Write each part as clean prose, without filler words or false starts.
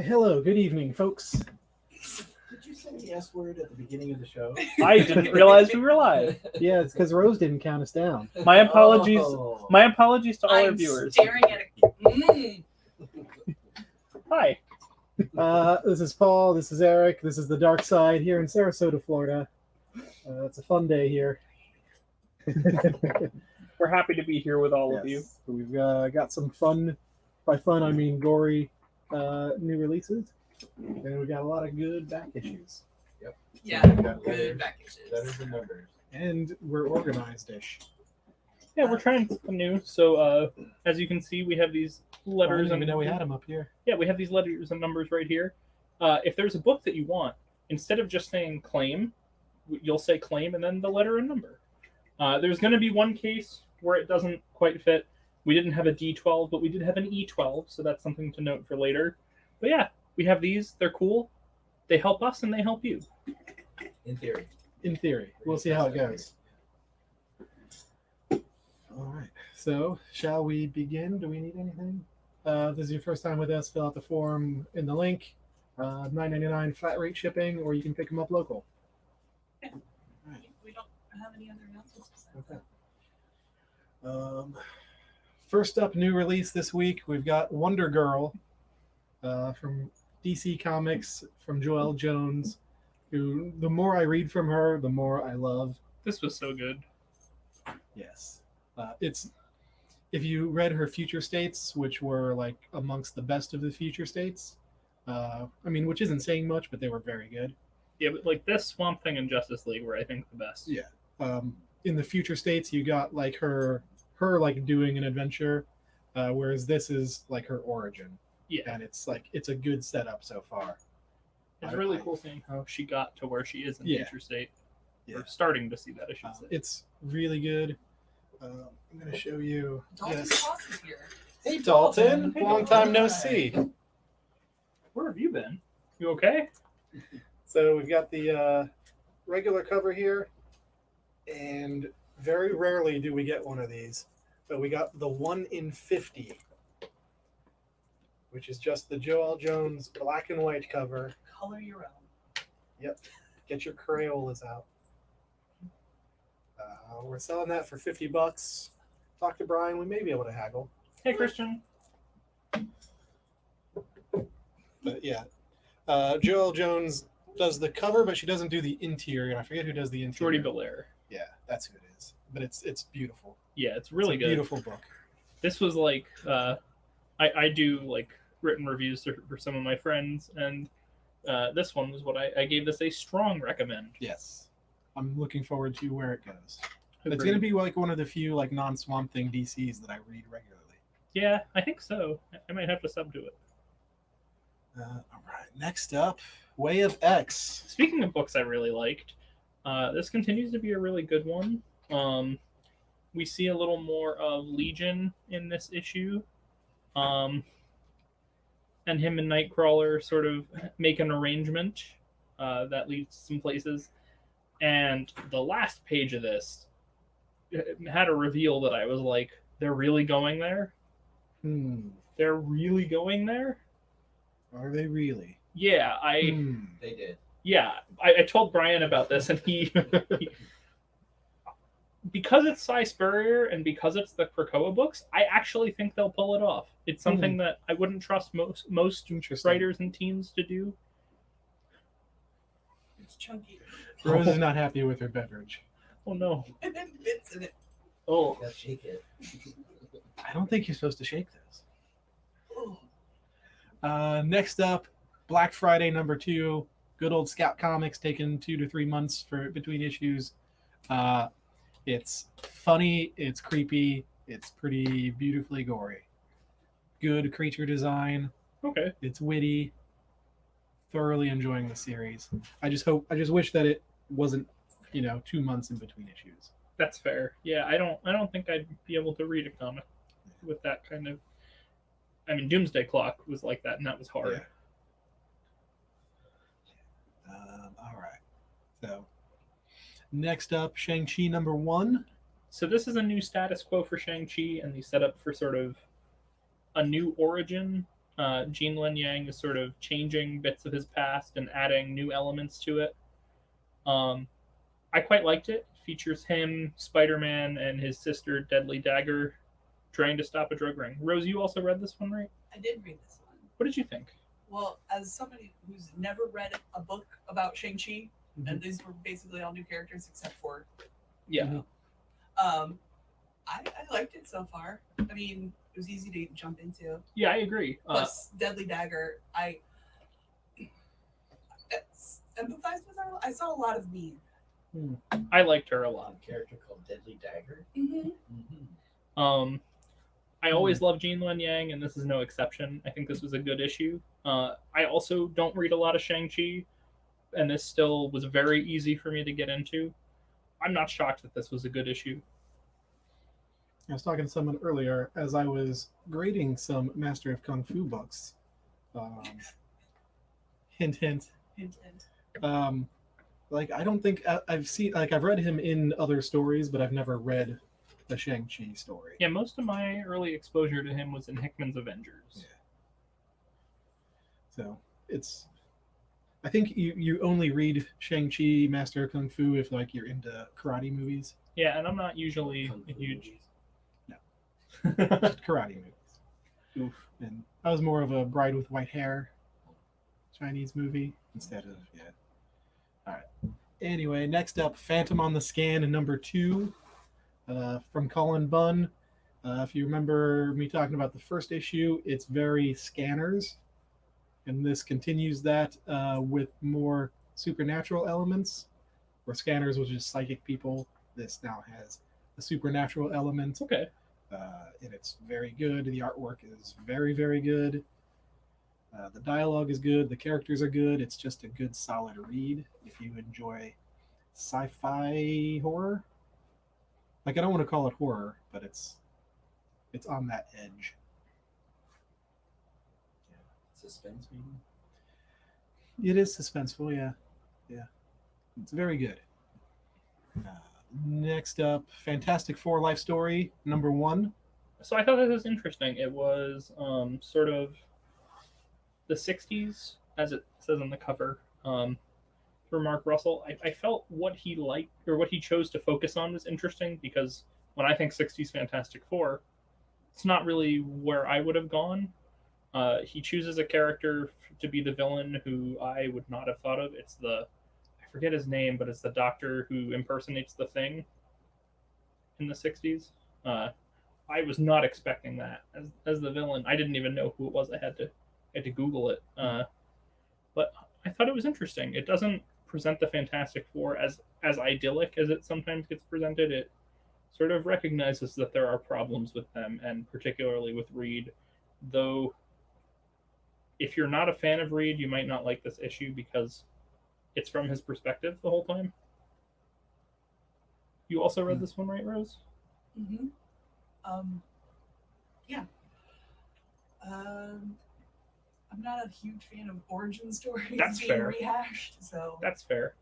Why, hello, good evening, folks. Did you say the S word at the beginning of the show? I didn't realize we were live. Yeah, it's because Rose didn't count us down. My apologies. Oh. My apologies to all our I'm viewers. staring at it. Hi. This is Paul, this is Eric, this is the Dark Side here in Sarasota, Florida. It's a fun day here. We're happy to be here with all of you. Yes. We've got some fun, by fun I mean gory, new releases. And we've got a lot of good back issues. Yeah, Got good letters, back issues. letters and numbers. And we're organized-ish. Yeah, we're trying something new. So, as you can see, we have these I letters. didn't even know we had them up here. Yeah, we have these letters and numbers right here. If there's a book that you want, instead of just saying claim, you'll say claim and then the letter and number. There's going to be one case where it doesn't quite fit. We didn't have a D12, but we did have an E12, so that's something to note for later. But yeah, we have these. They're cool. They help us and they help you. In theory. In theory. We'll see how it goes. All right. So, shall we begin? Do we need anything? If this is your first time with us, fill out the form in the link. $9.99 flat rate shipping, or you can pick them up local. We don't have any other announcements. Okay. First up, new release this week, we've got Wonder Girl from DC Comics, from Joelle Jones, who the more I read from her, the more I love. This was so good. Yes. It's if you read her future states, which were like amongst the best of the future states, which isn't saying much, but they were very good. Yeah, but like this Swamp Thing and Justice League were, I think, the best. Yeah. In the future states, you got like her like doing an adventure, whereas this is like her origin. Yeah. And it's a good setup so far. It's really cool seeing how she got to where she is in Yeah. future state. Yeah. We're starting to see that, I should say. It's really good. I'm going to show you. Dalton Yes. Cross is here. Hey, Dalton. Hey, Long Dalton. time no see. Where have you been? You okay? So we've got the regular cover here, and very rarely do we get one of these. So we got the 1 in 50, which is just the Joelle Jones black and white cover. Color your own. Yep. Get your Crayolas out. We're selling that for $50. Talk to Brian. We may be able to haggle. Hey, Christian. But yeah, Joelle Jones does the cover, but she doesn't do the interior. And I forget who does the interior. Jordy Belair. Yeah, that's who it is. But it's beautiful. Yeah, it's really It's a good. Beautiful book. This was like, I do like written reviews for some of my friends, and this one was what I gave this a strong recommend. Yes. I'm looking forward to where it goes. It's Agreed. going to be like one of the few like non-Swamp Thing DCs that I read regularly. Yeah, I think so. I might have to sub to it. All right. Next up, Way of X. Speaking of books I really liked, this continues to be a really good one. We see a little more of Legion in this issue. And him and Nightcrawler sort of make an arrangement that leads some places. And the last page of this had a reveal that I was like, they're really going there? They're really going there? Are they really? Yeah, They did. Yeah, I told Brian about this, and he because it's Cy Spurrier and because it's the Krakoa books, I actually think they'll pull it off. It's something that I wouldn't trust most Interesting. writers and teams to do. It's chunky. Rose is not happy with her beverage. Oh no! And then bits in it. Oh, Gotta shake it. I don't think you're supposed to shake this. Oh. Next up, Black Friday #2. Good old Scout Comics, taking 2 to 3 months for between issues. It's funny, it's creepy, it's pretty beautifully gory. Good creature design. okay. It's witty. Thoroughly enjoying the series. I just wish that it wasn't, 2 months in between issues. That's fair. Yeah, I don't think I'd be able to read a comic with that kind of. I mean, Doomsday Clock was like that, and that was hard. Yeah. All right. So, next up, Shang-Chi #1. So this is a new status quo for Shang-Chi, and the setup for sort of a new origin Gene Lin Yang is sort of changing bits of his past and adding new elements to it. I quite liked it. It features him, Spider-Man, and his sister Deadly Dagger trying to stop a drug ring. Rose, you also read this one, right? I did read this one. What did you think? Well, as somebody who's never read a book about Shang-Chi, and these were basically all new characters except for, Yeah. Mhm. I liked it so far. I mean, it was easy to jump into. Yeah, I agree. Plus, Deadly Dagger, I empathized with her. I saw a lot of me. I liked her a lot. A character called Deadly Dagger. Mm-hmm. I always love Gene Luen Yang, and this is no exception. I think this was a good issue. I also don't read a lot of Shang-Chi, and this still was very easy for me to get into. I'm not shocked that this was a good issue. I was talking to someone earlier as I was grading some Master of Kung Fu books. Hint, hint. Hint, hint. Like I don't think I've seen, like I've read him in other stories, but I've never read the Shang-Chi story. Yeah, most of my early exposure to him was in Hickman's Avengers. Yeah. So it's, I think you only read Shang-Chi, Master of Kung Fu if like you're into karate movies. Yeah, and I'm not usually Kung a Fu huge. movies. Just karate movies. Oof. And I was more of a Bride with White Hair Chinese movie instead of, yeah. All right. Anyway, next up, Phantom on the Scan number 2 from Colin Bunn. If you remember me talking about the first issue, it's very scanners. And this continues that with more supernatural elements. Where scanners was just psychic people, this now has a supernatural element. Okay. And it's very good. The artwork is very, very good. The dialogue is good. The characters are good. It's just a good, solid read if you enjoy sci-fi horror. Like, I don't want to call it horror, but it's on that edge. Suspense, maybe. It is suspenseful, yeah. Yeah. It's very good. Next up, Fantastic Four Life Story number 1. So I thought this was interesting. It was sort of the 60s, as it says on the cover, for Mark Russell. I felt what he liked, or what he chose to focus on, was interesting, because when I think 60s Fantastic Four, it's not really where I would have gone. He chooses a character to be the villain who I would not have thought of. It's the, I forget his name, but it's the doctor who impersonates the Thing in the 60s. I was not expecting that as the villain. I didn't even know who it was. I had to Google it. But I thought it was interesting. It doesn't present the Fantastic Four as idyllic as it sometimes gets presented. It sort of recognizes that there are problems with them, and particularly with Reed. Though, if you're not a fan of Reed, you might not like this issue because it's from his perspective the whole time. You also read this one, right, Rose? Mm-hmm. Yeah. I'm not a huge fan of origin stories That's being fair. rehashed, so That's fair.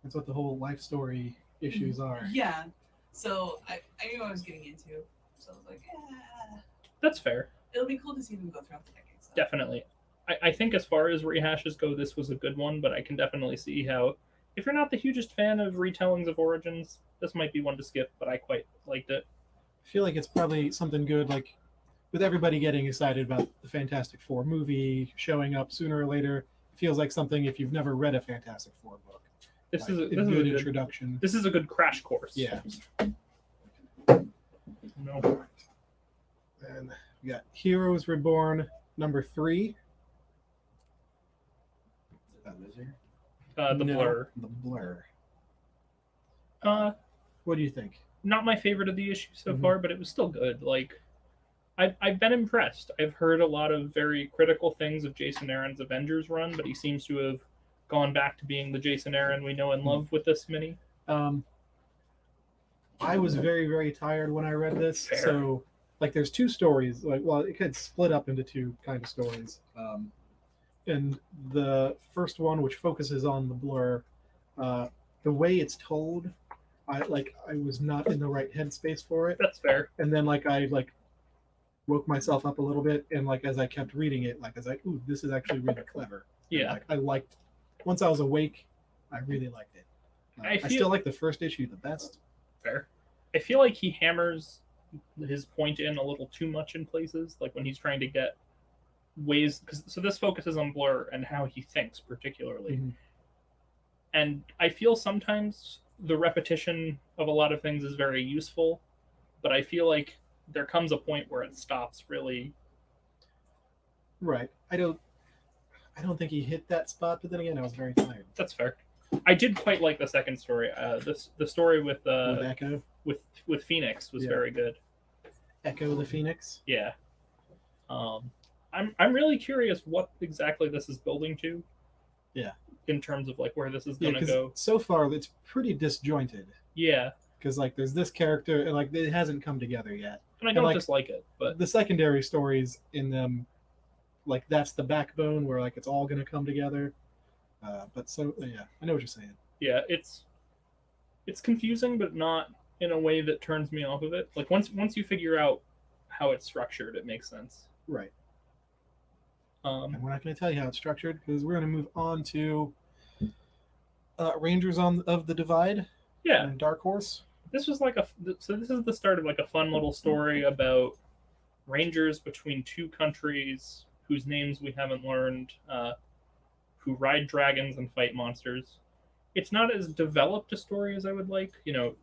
That's what the whole life story issues are. yeah. So I knew what I was getting into. So I was like, yeah. That's fair. It'll be cool to see them go throughout the decades. So. Definitely. I think as far as rehashes go, this was a good one, but I can definitely see how, if you're not the hugest fan of retellings of origins, this might be one to skip, but I quite liked it. I feel like it's probably something good, like with everybody getting excited about the Fantastic Four movie showing up sooner or later. It feels like something if you've never read a Fantastic Four book. This like, is a good good introduction. This is a good crash course. Yeah. No. And we got Heroes Reborn number 3. The Wizard. The No, Blur. The Blur. What do you think? Not my favorite of the issues so Mhm. far, but it was still good. Like, I've been impressed. I've heard a lot of very critical things of Jason Aaron's Avengers run, but he seems to have gone back to being the Jason Aaron we know and love with this mini. I was very, very tired when I read this. Fair. So, like, there's 2 stories. Like, well, it could split up into 2 kind of stories. And the first one, which focuses on the Blur, the way it's told, I was not in the right headspace for it. That's fair. And then I woke myself up a little bit, and like as I kept reading it, like I was like, ooh, this is actually really clever. And, Yeah. like I liked. Once I was awake, I really liked it. I still like the first issue the best. Fair. I feel like he hammers his point in a little too much in places, like when he's trying to get ways. So this focuses on Blur and how he thinks, particularly. Mhm. And I feel sometimes the repetition of a lot of things is very useful, but I feel like there comes a point where it stops really. Right. I don't think he hit that spot, but then again, I was very tired. That's fair. I did quite like the second story. The story with Echo. with Phoenix was Yeah. very good. Echo the Phoenix. Yeah. I'm really curious what exactly this is building to. Yeah. In terms of like where this is Yeah, gonna 'cause go. so far it's pretty disjointed. Yeah. Because like there's this character, and like it hasn't come together yet. And I don't like, dislike it, but The secondary stories in them, like that's the backbone where like it's all gonna come together. But so yeah, I know what you're saying. yeah, it's confusing, but not in a way that turns me off of it. Like once you figure out how it's structured, it makes sense. Right. Um, And we're not going to tell you how it's structured because we're going to move on to Rangers of the Divide. yeah, And Dark Horse. this was like this is the start of like a fun little story about rangers between two countries whose names we haven't learned, who ride dragons and fight monsters. It's not as developed a story as I would like. You know,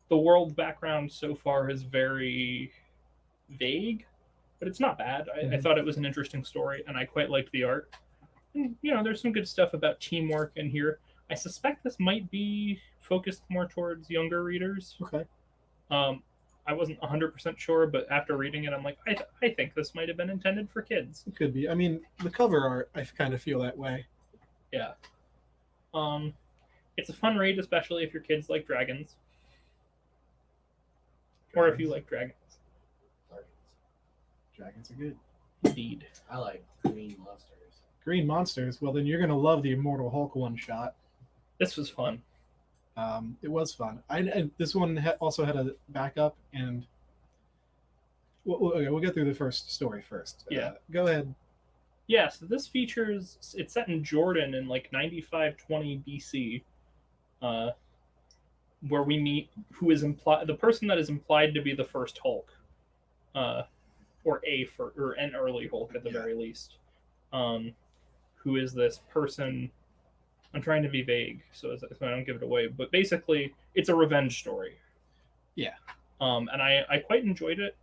the world background so far is very vague, but it's not bad. I Mhm. thought it was an interesting story, and I quite liked the art. And, you know, there's some good stuff about teamwork in here. I suspect this might be focused more towards younger readers. Okay. I wasn't 100% sure, but after reading it, I'm like, I think this might have been intended for kids. It could be. I mean, the cover art, I kind of feel that way. Yeah. It's a fun read, especially if your kids like dragons, or if you like dragons. Dragons are good. Indeed. I like green monsters. Green Monsters. Well, then you're going to love the Immortal Hulk one shot. This was fun. It was fun. And this one also had a backup, and we'll get through the first story first. Yeah. Go ahead. Yeah, so this features, it's set in Jordan in like 9520 BC, where we meet the person that is implied to be the first Hulk, or an early Hulk at the very least, who is this person. I'm trying to be vague so I don't give it away, but basically it's a revenge story. Yeah. And I quite enjoyed it.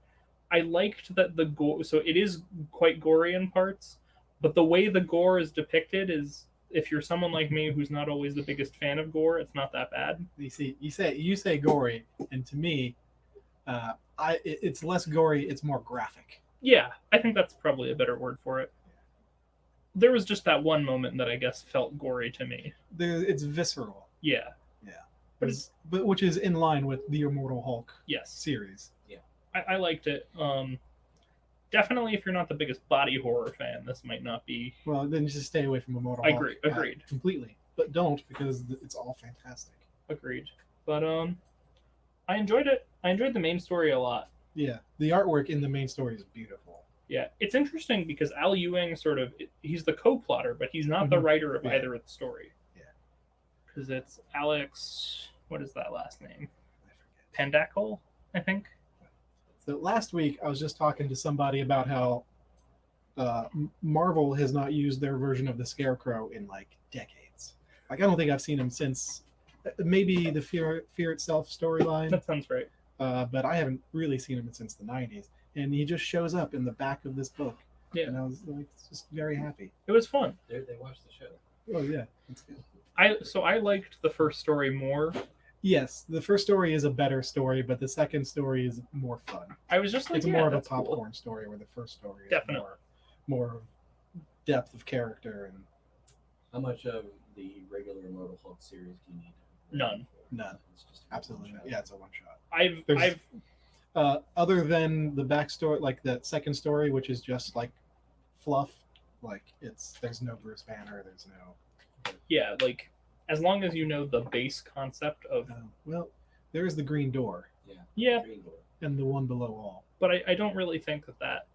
I liked that the gore, so it is quite gory in parts, but the way the gore is depicted is, if you're someone like me who's not always the biggest fan of gore, it's not that bad. You say gory, and to me, it's less gory. It's more graphic. Yeah, I think that's probably a better word for it. There was just that one moment that I guess felt gory to me. It's visceral. Yeah. Yeah. But which is in line with the Immortal Hulk yes, series. I liked it. Definitely, if you're not the biggest body horror fan, this might not be. Well, then just stay away from Immortal I Hulk. agree. Agreed. Completely. But don't, because it's all fantastic. Agreed. But I enjoyed it. I enjoyed the main story a lot. Yeah. The artwork in the main story is beautiful. Yeah, it's interesting because Al Ewing he's the co-plotter, but he's not the Mhm. writer of Yeah. either of the story. Yeah. Because it's Alex, what is that last name? I forget. Pandakol, I think. So last week, I was just talking to somebody about how Marvel has not used their version of the Scarecrow in like decades. Like I don't think I've seen him since maybe the Fear Itself storyline, That sounds right. but I haven't really seen him since the '90s. And he just shows up in the back of this book, Yeah, and I was like, just very happy. it was fun. They watched the show. Oh yeah, that's good. I liked the first story more. Yes, the first story is a better story, but the second story is more fun. I was just like, It's yeah, more of a that's cool. popcorn story, where the first story is Definitely. more depth of character and How much of the regular Immortal Hulk series do you need? None. none. It's just a Absolutely not. one-shot. Yeah, it's a one shot. I've Other than the backstory, like the second story, which is just like fluff, like there's no Bruce Banner, there's no. yeah, like as long as you know the base concept of Well, there is the Green Door Yeah. yeah, Green Door. and the One Below All. but I don't really think that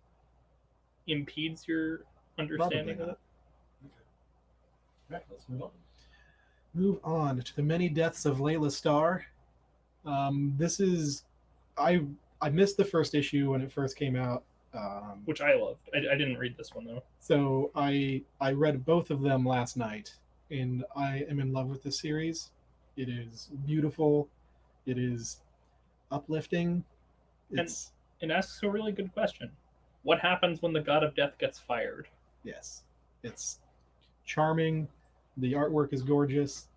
impedes your understanding Probably of it. All right, let's move on. Move on to the many deaths of Layla Starr. This is I missed the first issue when it first came out. Which I loved. I didn't read this one though. So I read both of them last night, and I am in love with this series. It is beautiful. It is uplifting. It's It asks a really good question. What happens when the god of death gets fired? yes, it's charming. The artwork is gorgeous.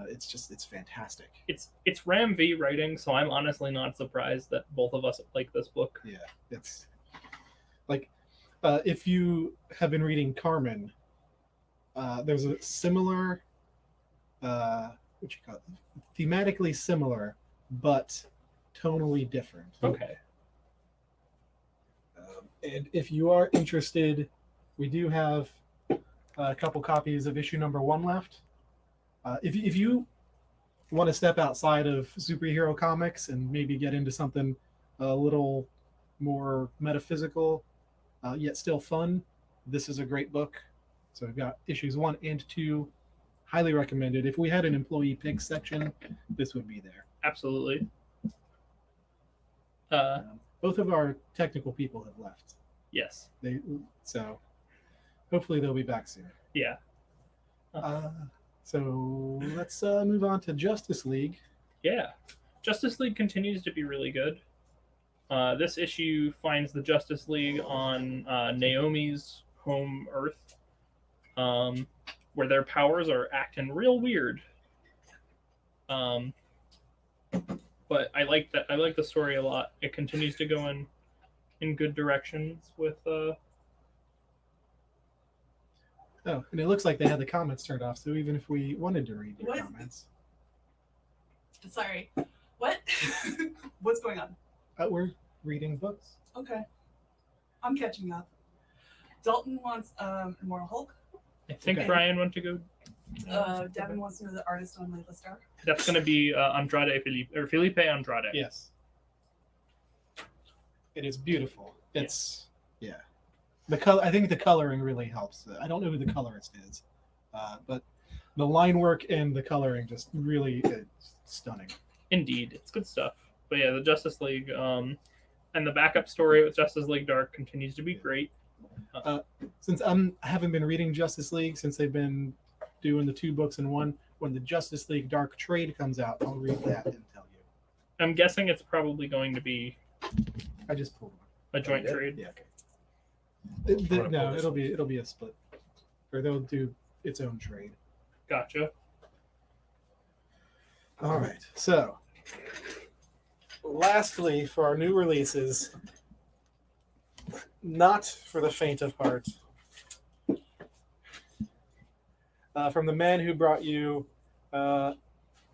It's fantastic. It's Ram V writing, so I'm honestly not surprised that both of us like this book. Yeah, it's like if you have been reading Carmen, there's a similar, what you call it, thematically similar, but tonally different. Okay. And if you are interested, we do have a couple copies of issue number 1 left. If you want to step outside of superhero comics and maybe get into something a little more metaphysical, yet still fun, this is a great book. So we've got issues 1 and 2. Highly recommended. If we had an employee picks section, this would be there. Absolutely. Both of our technical people have left. Yes. So hopefully they'll be back soon. Yeah. So let's move on to Justice League. Yeah. Justice League continues to be really good. This issue finds the Justice League on Naomi's home Earth, where their powers are acting real weird. But I like that. I like the story a lot. It continues to go in good directions with. Oh, and it looks like they had the comments turned off. So even if we wanted to read your What? comments, Sorry. What? What's going on? we're reading books. Okay. I'm catching up. Dalton wants Immortal Hulk. I think Okay. Brian went to go. Devin wants to know the artist on Layla Starr. That's going to be Andrade Felipe Andrade. Yes, it is beautiful. It's yeah. The color. I think the coloring really helps. I don't know who the colorist is, but the line work and the coloring just really stunning. Indeed, it's good stuff. But yeah, the Justice League and the backup story with Justice League Dark continues to be great. Since I haven't been reading Justice League since they've been doing the 2 books in one, when the Justice League Dark trade comes out, I'll read that and tell you. I'm guessing it's probably going to be I just pulled a joint Okay. trade. one. wanna pull No, this it'll be a split, or they'll do its own trade. Gotcha. All right. So, lastly, for our new releases, not for the faint of heart, from the man who brought you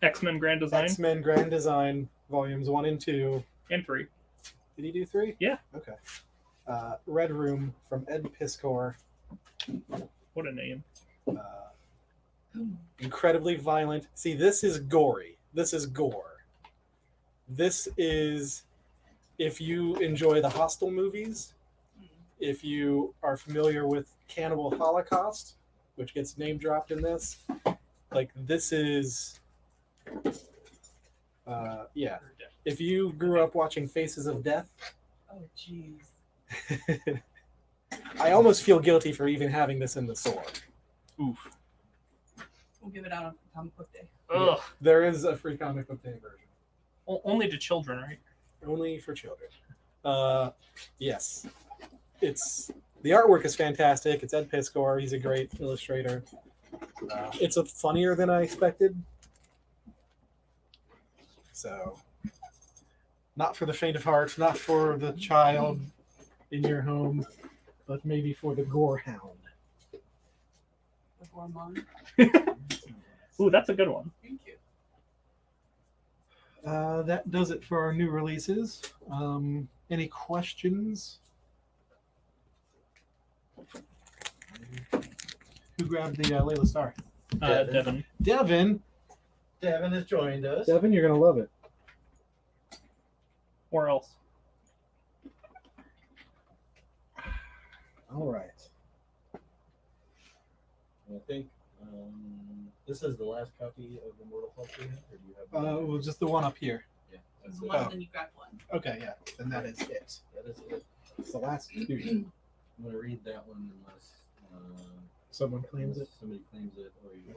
X-Men Grand Design X-Men Grand Design Volumes 1 and 2. and 3. Did he do 3? Yeah. Okay. Red Room from Ed Piskor. What a name. Incredibly violent. See, this is gory. This is gore. This is, if you enjoy the Hostel movies, if you are familiar with Cannibal Holocaust, which gets name dropped in this, like this is, yeah. If you grew up watching Faces of Death, Oh, jeez. I almost feel guilty for even having this in the store. Oof. We'll give it out on Comic Book Day. Ugh. There is a free comic book day version. Only to children, right? Only for children. Yes. The artwork is fantastic. It's Ed Piskor. He's a great illustrator. It's funnier than I expected. So, not for the faint of heart, not for the child in your home, but maybe for the gore hound. The Gourmand. Ooh, that's a good one. Thank you. That does it for our new releases. Any questions? Who grabbed the Layla Starr? Devin. Devin. Devin has joined us. Devin, you're gonna love it. Or else. All right. And I think this is the last copy of Immortal Hulk we have, or do you have? Well, just the one up here. Yeah, There's that's the it. one, Oh. then you grabbed one. Okay, yeah. Then that is it. That is it. It's the last two. I'm gonna read that one unless Someone claims it. somebody claims it, or you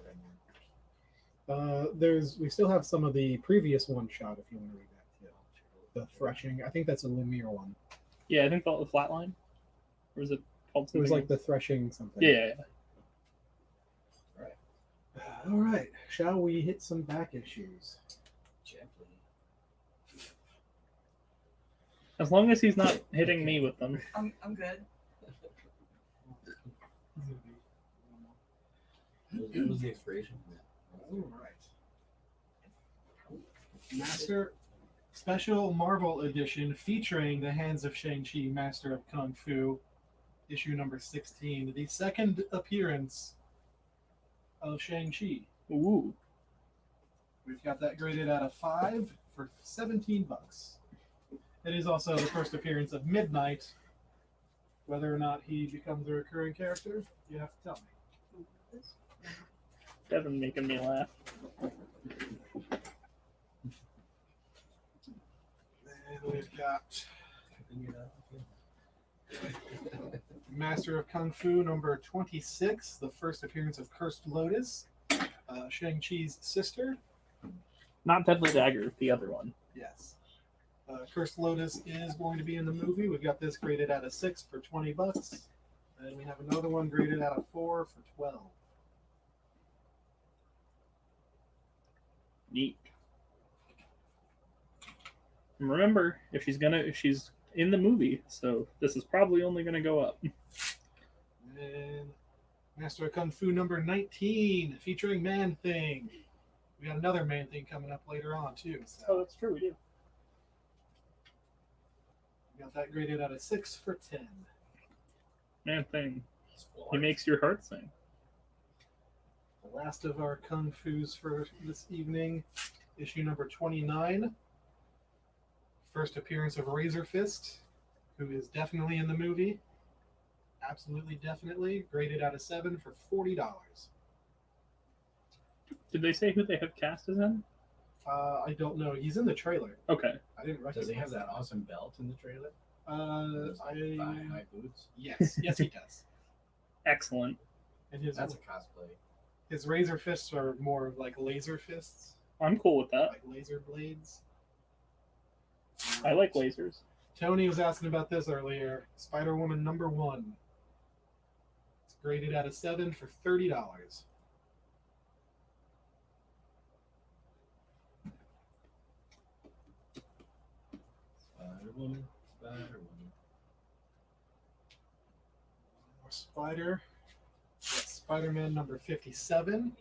have one. We still have some of the previous one shot if you want to read that too. The threshing. I think that's a Lemire one. Yeah, I think the flatline. Or was it called It something? was like else? the threshing something. Yeah. All right. Shall we hit some back issues? Gently. As long as he's not hitting me with them. I'm good. What was the expiration? All right. Master Special Marvel Edition featuring the Hands of Shang-Chi, Master of Kung Fu, issue number 16. The second appearance of Shang-Chi. Ooh. We've got that graded out of 5 for $17. It is also the first appearance of Midnight. Whether or not he becomes a recurring character, you have to tell me. Devin making me laugh. And we've got Master of Kung Fu number 26, the first appearance of Cursed Lotus, Shang-Chi's sister. Not Deadly Dagger, the other one. Yes. Cursed Lotus is going to be in the movie. We've got this graded out of 6 for $20. And we have another one graded out of 4 for 12. Neat. And remember, if she's in the movie, so this is probably only gonna go up. And Master of Kung Fu number 19, featuring Man Thing. We got another Man Thing coming up later on too. So Oh, that's true, we do. we got that graded out of 6 for 10. Man thing. He makes your heart sing. The last of our Kung Fu's for this evening, issue number 29. First appearance of Razor Fist, who is definitely in the movie. Absolutely definitely. Graded out of 7 for $40. Did they say who they have cast as him? I don't know. He's in the trailer. Okay. I didn't recognize. Does he have that awesome belt in the trailer? High boots. Yes, yes, he does. Excellent. And his That's a cosplay. his razor fists are more like laser fists, I'm cool with that. like laser blades. I like lasers. Tony was asking about this earlier. Spider-Woman number 1. It's graded out of 7 for $30. Spider-Woman. More Spider. Spider-Man number 57.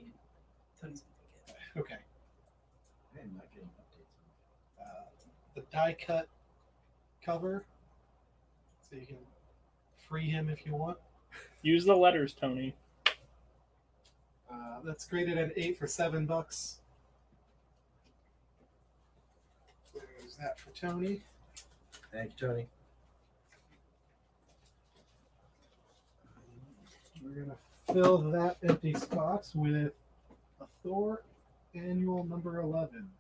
Tony's gonna take it. Okay. I am not getting updates. The die cut cover. So you can free him if you want. Use the letters, Tony. That's graded at 8 for $7. There's that for Tony. Thank you, Tony. We're gonna fill that empty spot with a Thor annual number 11.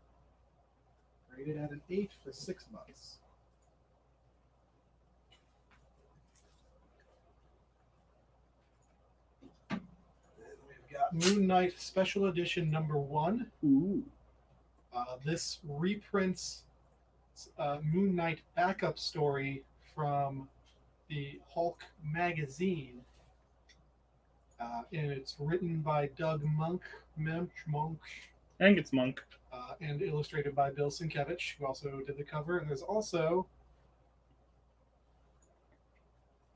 Rated at an 8 for $6. And we've got Moon Knight Special Edition number 1. Ooh. This reprints Moon Knight backup story from the Hulk magazine. And it's written by Doug Monk, I think it's Monk. and illustrated by Bill Sienkiewicz, who also did the cover. And there's also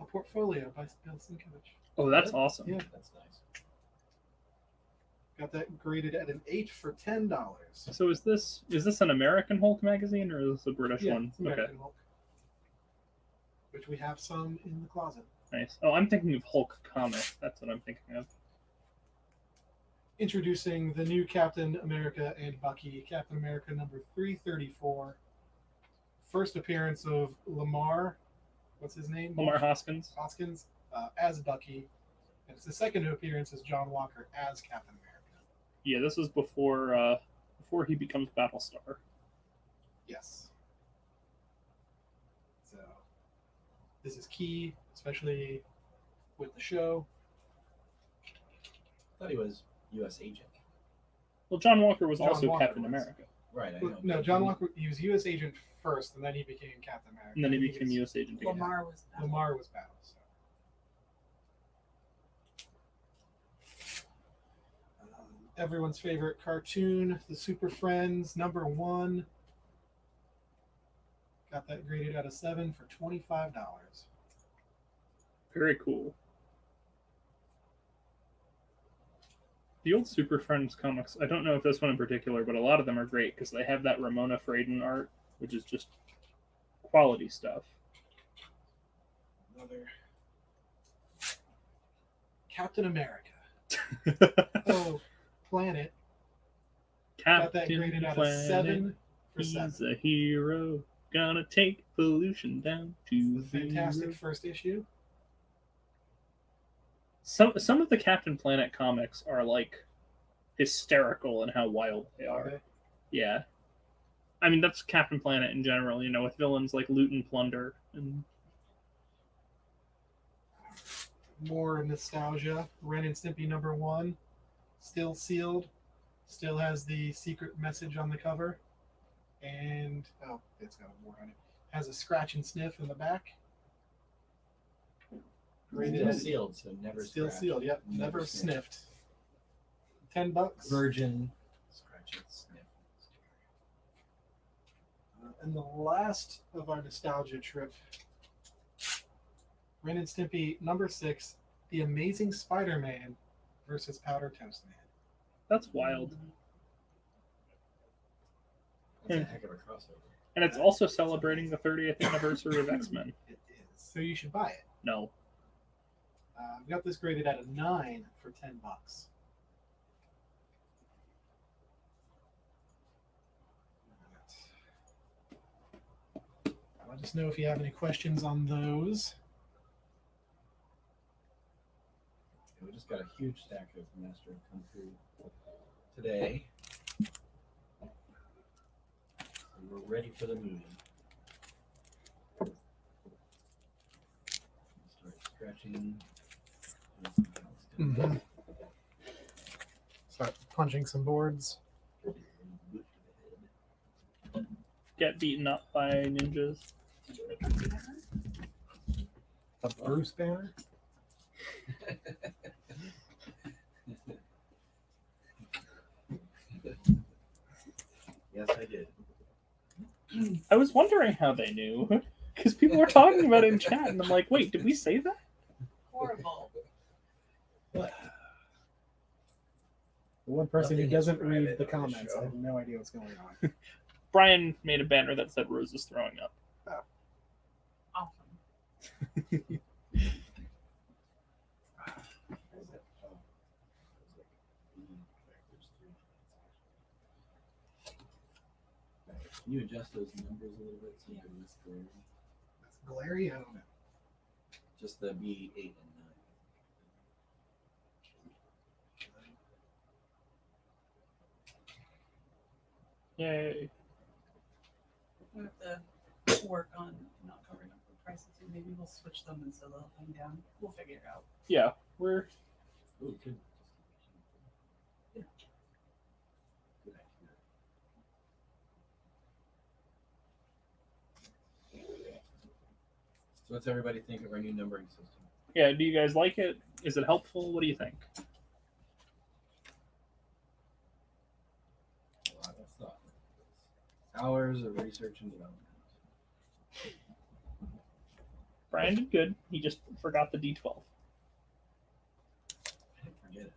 a portfolio by Bill Sienkiewicz. Oh, that's awesome. Yeah. That's nice. Got that graded at an 8 for $10. So is this an American Hulk magazine or is this a British Yeah, one? it's American Hulk, which we have some in the closet. Nice. Oh, I'm thinking of Hulk comic. That's what I'm thinking of. Introducing the new Captain America and Bucky. Captain America number 334. First appearance of Lamar. What's his name? Lamar Hoskins. Hoskins. as Bucky. And it's the second appearance as John Walker as Captain America. Yeah, this is before he becomes Battlestar. Yes. So this is key, especially with the show. I thought he was U.S. agent. Well, John Walker was John also Walker Captain was. America, Right, I Well, know. no, but John Walker, he was U.S. agent first, and then he became Captain America. and then he became U.S. Agent again. Lamar was that. Lamar was Battlestar. Everyone's favorite cartoon, The Super Friends, #1. Got that graded out of 7 for $25. Very cool. The old Super Friends comics, I don't know if this one in particular, but a lot of them are great because they have that Ramona Fraden art, which is just quality stuff. Another Captain America. Oh, Planet. Got that Captain graded out of Planet, 7 for he's 7. a hero, gonna take pollution down to The fantastic zero. first issue. Some of the Captain Planet comics are like hysterical in how wild they are. Okay. Yeah. I mean, that's Captain Planet in general, you know, with villains like Loot and Plunder. And More nostalgia. Ren and Stimpy #1. Still sealed. Still has the secret message on the cover. And, oh, it's got a wart on it. Has a scratch and sniff in the back. Rated Still at- sealed, so never Still scratched. sealed, yep. Never sniffed. $10. Virgin scratch and sniff. And the last of our nostalgia trip, Ren and Stimpy #6, The Amazing Spider-Man versus Powder Toast Man. that's wild. That's a heck of a crossover. And it's also celebrating the 30th anniversary of X-Men. It is. So you should buy it. No. I've got this graded at a 9 for $10. Let us know if you have any questions on those. We just got a huge stack of Master of Kung Fu today. So we're ready for the movie. Start scratching. Mm-hmm. Start punching some boards. Get beaten up by ninjas. A Bruce Banner. Yes, I did. I was wondering how they knew. Because people were talking about it in chat, and I'm like, wait, did we say that? Horrible. What? The one person who Nothing is doesn't read private the on this comments, show. I have no idea what's going on. Brian made a banner that said Rose is throwing up. Awesome. Can you adjust those numbers a little bit so they're less glaring? That's glary. I don't know. Just the B8 and 9. Yay. We have to work on not covering up the prices. And maybe we'll switch them instead of hang down. We'll figure it out. Yeah, we're Ooh, good. Yeah. Good idea. So what's everybody think of our new numbering system? yeah. Do you guys like it? Is it helpful? What do you think? A lot of thought. Hours of research and development. Brian did good. He just forgot the D12. I didn't forget it.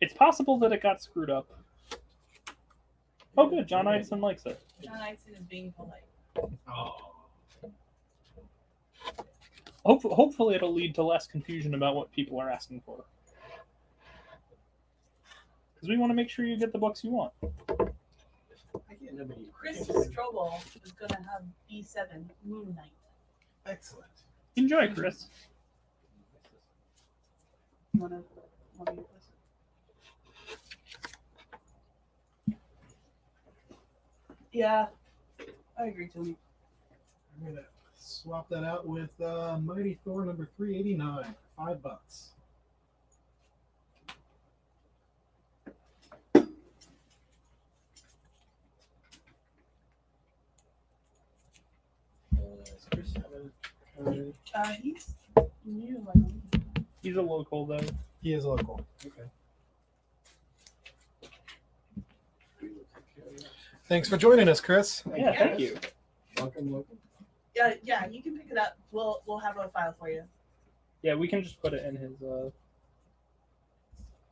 It's possible that it got screwed up. Oh, good. John Idson likes it. John Idson is being polite. Oh. Hopefully, it'll lead to less confusion about what people are asking for. Because we want to make sure you get the books you want. I can't nobody. Chris Strobel is going to have B7 Moon Knight. Excellent. Enjoy, Chris. You want me to place it? Yeah, I agree, Tony. I'm gonna swap that out with Mighty Thor number 389 for $5. Does Chris have a card? He's new, I think. He's a local though. He is local. Okay. We will take care of that. Thanks for joining us, Chris. Yeah, thank you. Welcome, welcome. Yeah, you can pick it up. We'll have a file for you. Yeah, we can just put it in his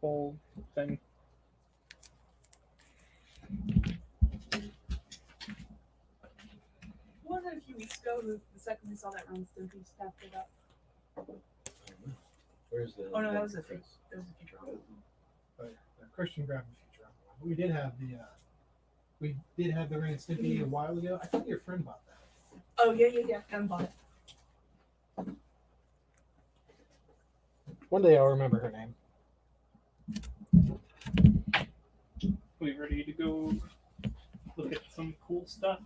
whole thing. What was it a few weeks ago? The second we saw that run, Stimpy snapped it up. Where's the? Oh no, that was a Chris? fake. That was a future one. Christian grabbed the future. We did have the Ren and Stimpy a while ago. I think your friend bought that. Oh yeah. Gun bought it. One day I'll remember her name. We ready to go look at some cool stuff?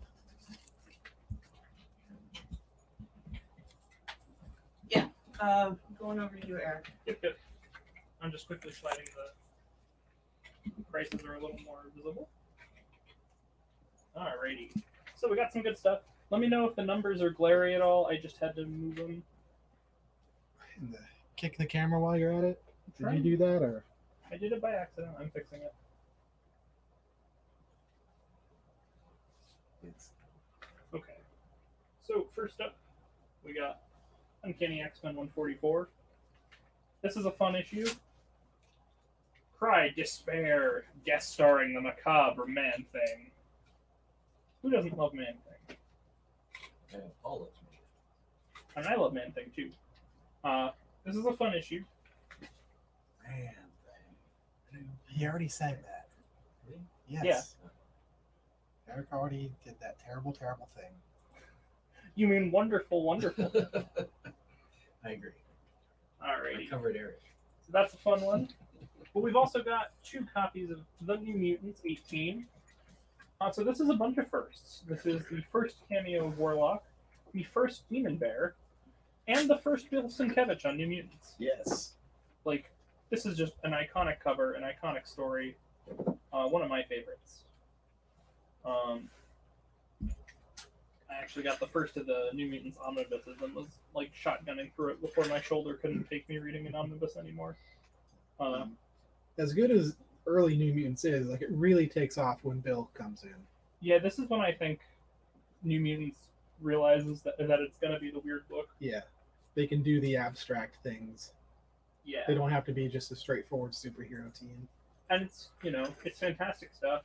Going over to you, Eric. Yep. I'm just quickly sliding the prices are a little more visible. Alrighty. So we got some good stuff. Let me know if the numbers are glary at all. I just had to move them. Kick the camera while you're at it. Did Right. you do that or? I did it by accident. I'm fixing it. Okay. So first up, we got Uncanny X-Men 144. This is a fun issue. Cry Despair, guest starring the macabre Man-Thing. Who doesn't love Man-Thing? Yeah, all of me. And I love Man-Thing too. This is a fun issue. Man thing. He already sang that. Really? Yes. Eric already did that terrible, terrible thing. You mean wonderful, wonderful. I agree. I Alrighty. covered Eric. So that's a fun one. But we've also got 2 copies of The New Mutants 18. So this is a bunch of firsts. This is the first cameo of Warlock, the first Demon Bear, and the first Bill Sienkiewicz on New Mutants. Yes. Like, this is just an iconic cover, an iconic story. One of my favorites. I actually got the first of the New Mutants Omnibuses and was like shotgunning through it before my shoulder couldn't take me reading an omnibus anymore. As good as early New Mutants is, like it really takes off when Bill comes in. Yeah, this is when I think New Mutants realizes that it's going to be the weird book. Yeah. They can do the abstract things. Yeah. They don't have to be just a straightforward superhero team. And it's, it's fantastic stuff.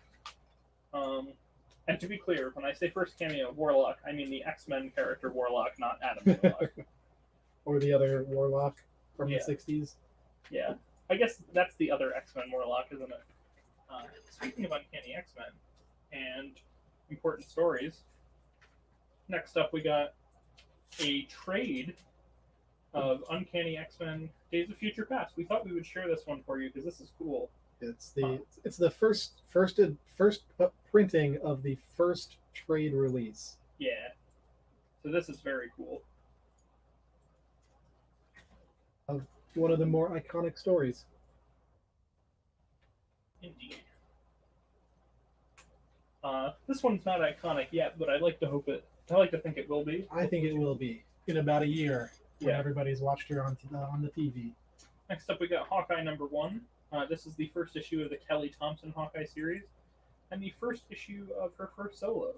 And to be clear, when I say first cameo of Warlock, I mean the X-Men character Warlock, not Adam Warlock. Or the other Warlock from Yeah. the 60s. Yeah. I guess that's the other X-Men Warlock, isn't it? Speaking of Uncanny X-Men and important stories, next up we got a trade of Uncanny X-Men Days of Future Past. We thought we would share this one for you because this is cool. It's the first printing of the first trade release. Yeah. So this is very cool. Of one of the more iconic stories. Indeed. This one's not iconic yet, but I like to think it will be. I think it will be in about a year when Yeah. everybody's watched her on the TV. Next up, we got Hawkeye #1. This is the first issue of the Kelly Thompson Hawkeye series, and the first issue of her first solo.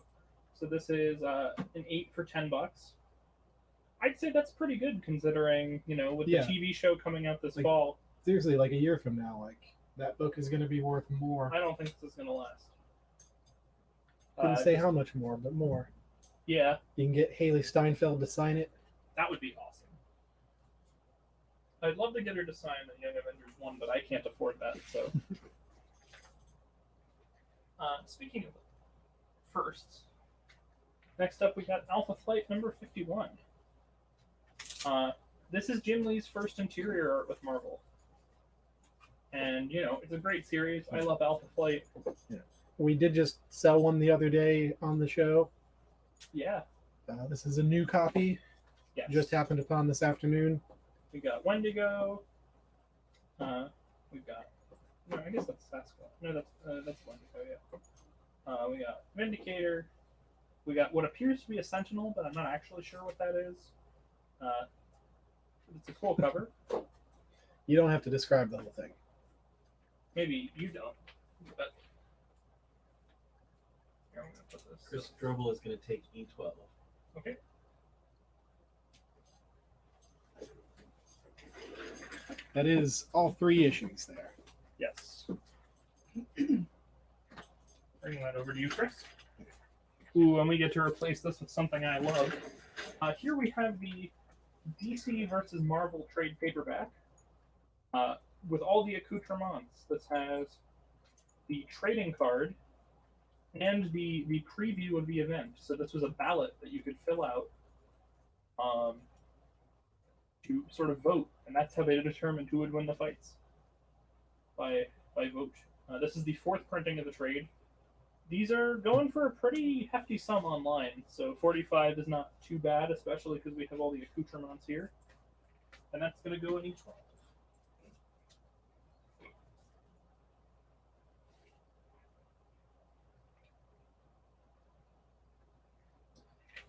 So this is an 8 for $10. I'd say that's pretty good considering, with Yeah. the TV show coming out this Like- fall. Seriously, like a year from now, like that book is going to be worth more. I don't think this is going to last. Couldn't say how much more, but more. Yeah, You can get Haley Steinfeld to sign it. that would be awesome. I'd love to get her to sign the Young Avengers 1, but I can't afford that, so. Speaking of firsts, next up we got Alpha Flight #51. This is Jim Lee's first interior art with Marvel. And it's a great series. I love Alpha Flight. We did just sell one the other day on the show. Yeah. This is a new copy. Yes. Just happened upon this afternoon. We got Wendigo. We've got. No, I guess that's Sasquatch. No, that's Wendigo. Yeah. We got Vindicator. We got what appears to be a Sentinel, but I'm not actually sure what that is. It's a cool cover. You don't have to describe the whole thing. Maybe you don't. But here, I'm gonna put this. Chris Strobel is going to take E12. Okay. That is all 3 issues there. Yes. Bring that over to you, Chris. Ooh, and we get to replace this with something I love. Here we have the DC versus Marvel Trade Paperback with all the accoutrements. This has the trading card and the preview of the event. So this was a ballot that you could fill out to sort of vote, and that's how they determined who would win the fights by vote. This is the 4th printing of the trade. These are going for a pretty hefty sum online, so 45 is not too bad, especially because we have all the accoutrements here. And that's going to go in each one.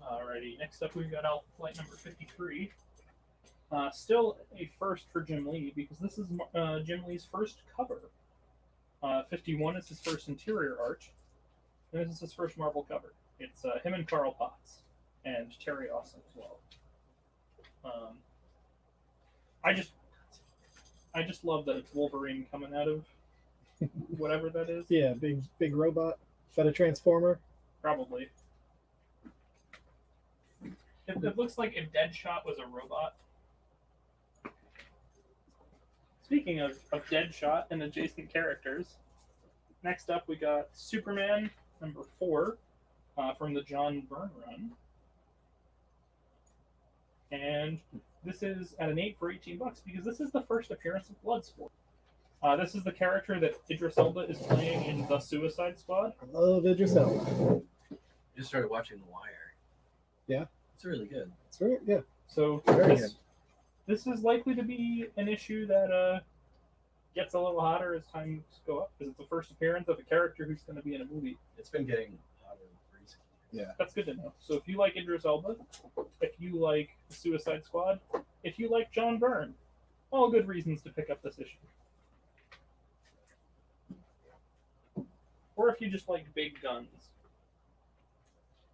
Alrighty, next up we've got Alpha Flight number 53. Still a first for Jim Lee, because this is Jim Lee's first cover. 51 is his first interior art. And this is his first Marvel cover. It's him and Carl Potts and Terry Austin as well. I just love that it's Wolverine coming out of whatever that is. Yeah, big robot. Is that a transformer? Probably. It looks like if Deadshot was a robot. Speaking of Deadshot and adjacent characters, next up we got Superman number 4 from the John Byrne run. And this is at an 8 for $18 because this is the first appearance of Bloodsport. This is the character that Idris Elba is playing in The Suicide Squad. I love Idris Elba. Just started watching The Wire. Yeah. It's really good. It's very, yeah. So Very good. this is likely to be an issue that gets a little hotter as times go up because it's the first appearance of a character who's going to be in a movie. It's been getting hotter recently. Yeah. That's good to know. So if you like Idris Elba, if you like The Suicide Squad, if you like John Byrne, all good reasons to pick up this issue. Or if you just like big guns.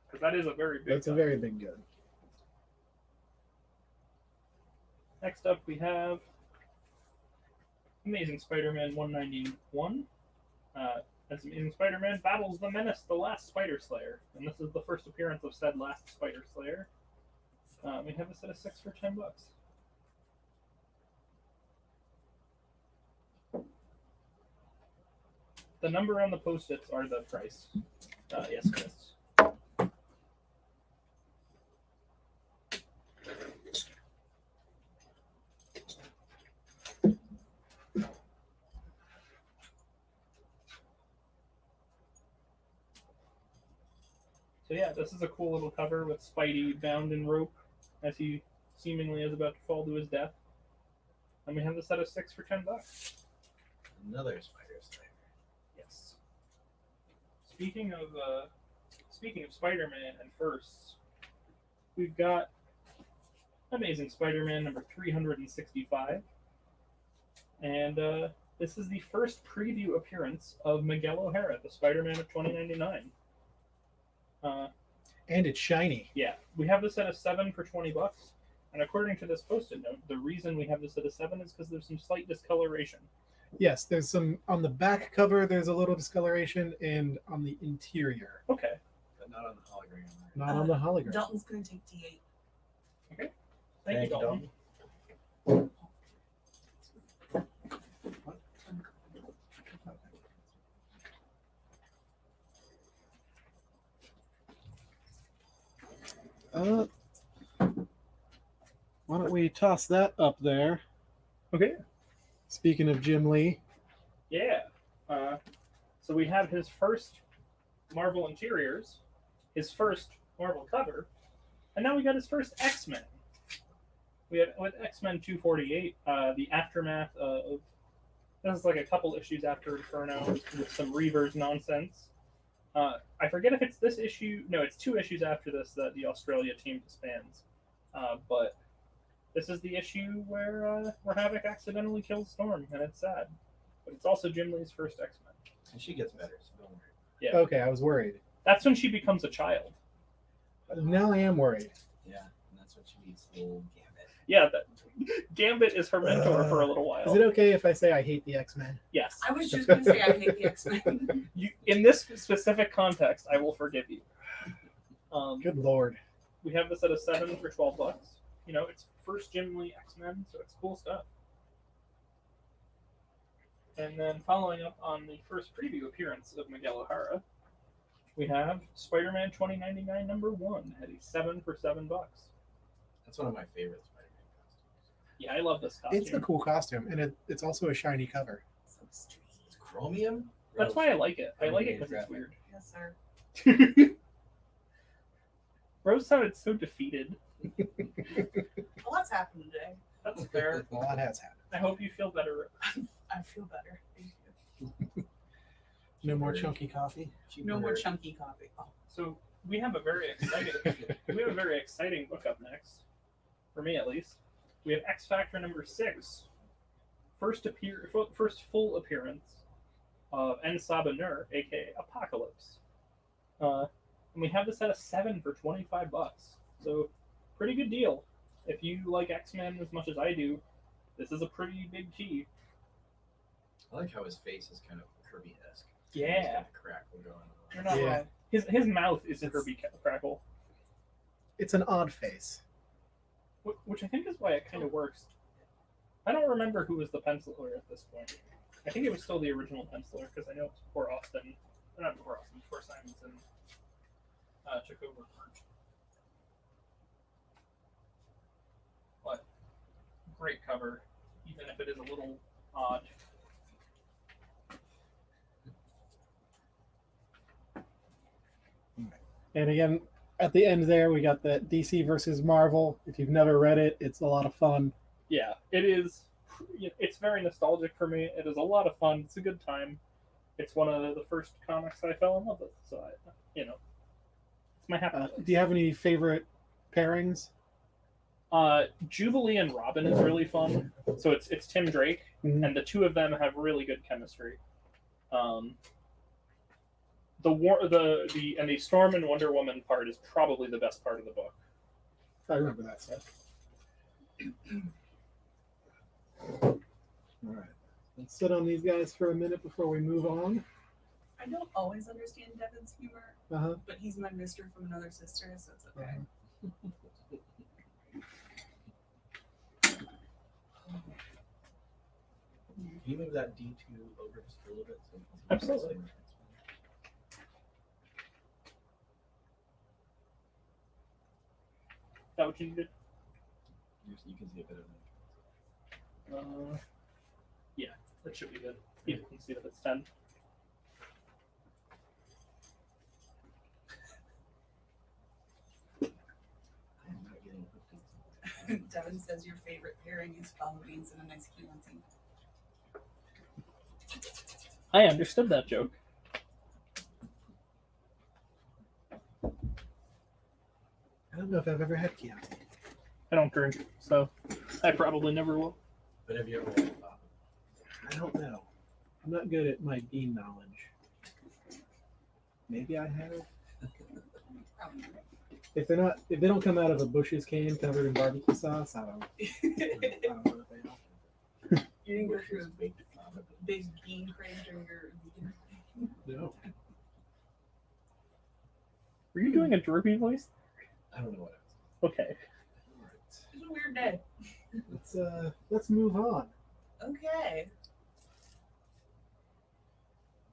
Because that is a very big That's gun. a very big gun. Next up we have Amazing Spider-Man 191. As Amazing Spider-Man battles the Menace, the Last Spider Slayer. And this is the first appearance of said Last Spider Slayer. We have this at a 6 for $10. The number on the post-its are the price. Yes, Chris. So yeah, this is a cool little cover with Spidey bound in rope as he seemingly is about to fall to his death. And we have this at a 6 for $10. Another Spider Slayer. Yes. Speaking of Spider-Man and firsts, we've got Amazing Spider-Man number 365, and this is the first preview appearance of Miguel O'Hara, the Spider-Man of 2099. And it's shiny. Yeah, we have this at a 7 for $20, and according to this post-it note, the reason we have this at a 7 is because there's some slight discoloration. Yes, there's some on the back cover. There's a little discoloration, and on the interior, Okay. But not on the hologram. not on the hologram. Dalton's going to take D8. Thank you, Dalton. Why don't we toss that up there? Okay. Speaking of Jim Lee, So we have his first Marvel Interiors, his first Marvel cover, and now we got his first X-Men. We had with X-Men 248, the aftermath of this is like a couple issues after Inferno with some Reavers nonsense. I forget if it's this issue. No, it's 2 issues after this that the Australia team disbands. But this is the issue where Havoc accidentally kills Storm, and it's sad. But it's also Jim Lee's first X-Men. And she gets better, so don't worry. Yeah, Okay, I was worried. that's when she becomes a child. Now I am worried. Yeah, and that's what she needs, little Gambit. Yeah, Gambit is her mentor for a little while. Is it okay if I say I hate the X-Men? Yes. I was just going to say I hate the X-Men. In this specific context, I will forgive you. Good lord. We have this at a 7 for $12. You know, it's first Jim Lee X-Men, so it's cool stuff. And then following up on the first preview appearance of Miguel O'Hara, we have Spider-Man 2099 #1 at a 7 for $7. That's one of my favorite Spider-Man costumes. Yeah, I love this costume. It's a cool costume, and it's also a shiny cover. So strange. It's chromium? That's why I like it. I like it because it's Graphic. weird. Yes, sir. Rose sounded so defeated. A lot's happened today. That's fair. A lot has happened. I hope you feel better. I feel better. Thank you. No more chunky coffee. No more chunky coffee. Oh, So we have a very exciting book up next, for me at least. We have X Factor #6, first full appearance of En Sabanur, aka Apocalypse, and we have this at a 7 for $25. So pretty good deal. If you like X-Men as much as I do, this is a pretty big key. I like how his face is kind of Kirby-esque. Yeah. He's got a crackle going on. You're not Yeah. wrong. His mouth is a Kirby crackle, It's an odd face. which I think is why it kind of works. I don't remember who was the penciler at this point. I think it was still the original penciler because I know it's before Austin, not before Austin, before Simonson took over. But great cover, even if it is a little odd. And again, at the end there, we got the DC versus Marvel. If you've never read it, it's a lot of fun. Yeah, it is. It's very nostalgic for me. It is a lot of fun. It's a good time. It's one of the first comics I fell in love with. So, it's my happy place. Do you have any favorite pairings? Jubilee and Robin is really fun. So it's Tim Drake, Mhm. and the two of them have really good chemistry. The Storm and Wonder Woman part is probably the best part of the book. I remember that stuff. All right. Let's sit on these guys for a minute before we move on. I don't always understand Devin's humor, Uh-huh. but he's my mister from another sister, so it's okay. Can you move that D2 over just a little bit? So Absolutely. Is that what you needed? You can see it better than Yeah, that should be good. People can see that it's 10. I'm not getting hooked. Devin says your favorite pairing is fava beans and a nice Chianti. I understood that joke. I don't know if I've ever had Chianti. I don't drink, so I probably never will. But have you ever had Papa? I don't know. I'm not good at my bean knowledge. Maybe I have. Probably not. If they don't come out of a Bush's can covered in barbecue sauce, I don't know what they are. You didn't go through a Baked Papa. big bean crave during your vegan. No. Were you doing a droopy voice? I don't know what it Okay. All right. It's a weird day. Let's move on. Okay.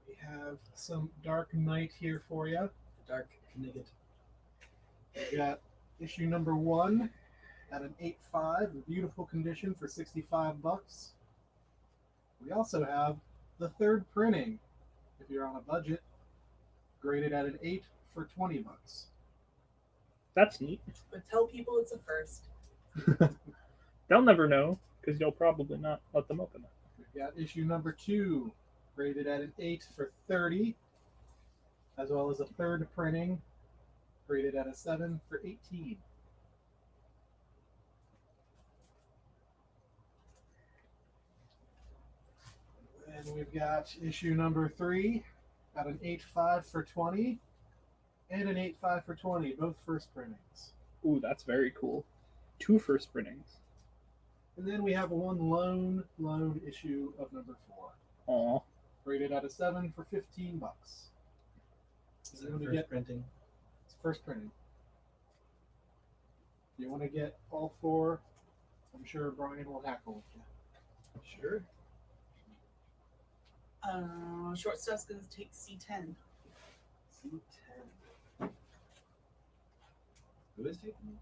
We have some Dark Knight here for you. is. Dark Knigget. We got issue #1 at an 8.5, in beautiful condition for $65. We also have the third printing, if you're on a budget, graded at an 8 for 20 bucks. That's neat. But tell people it's a first. They'll never know because you'll probably not let them open it. We've got issue number 2, graded at an 8 for 30, as well as a third printing, graded at a 7 for 18. And we've got issue number 3 at an 8.5 for 20 and an 8.5 for 20, both first printings. Ooh, that's very cool. 2 first printings. And then we have one lone issue of number 4, Aw. rated at a 7 for 15 bucks. Is it first printing? It's first printing. If you want to get all 4, I'm sure Brian will hackle with you. Sure. Short stuff's gonna take C10. C10. Who is taking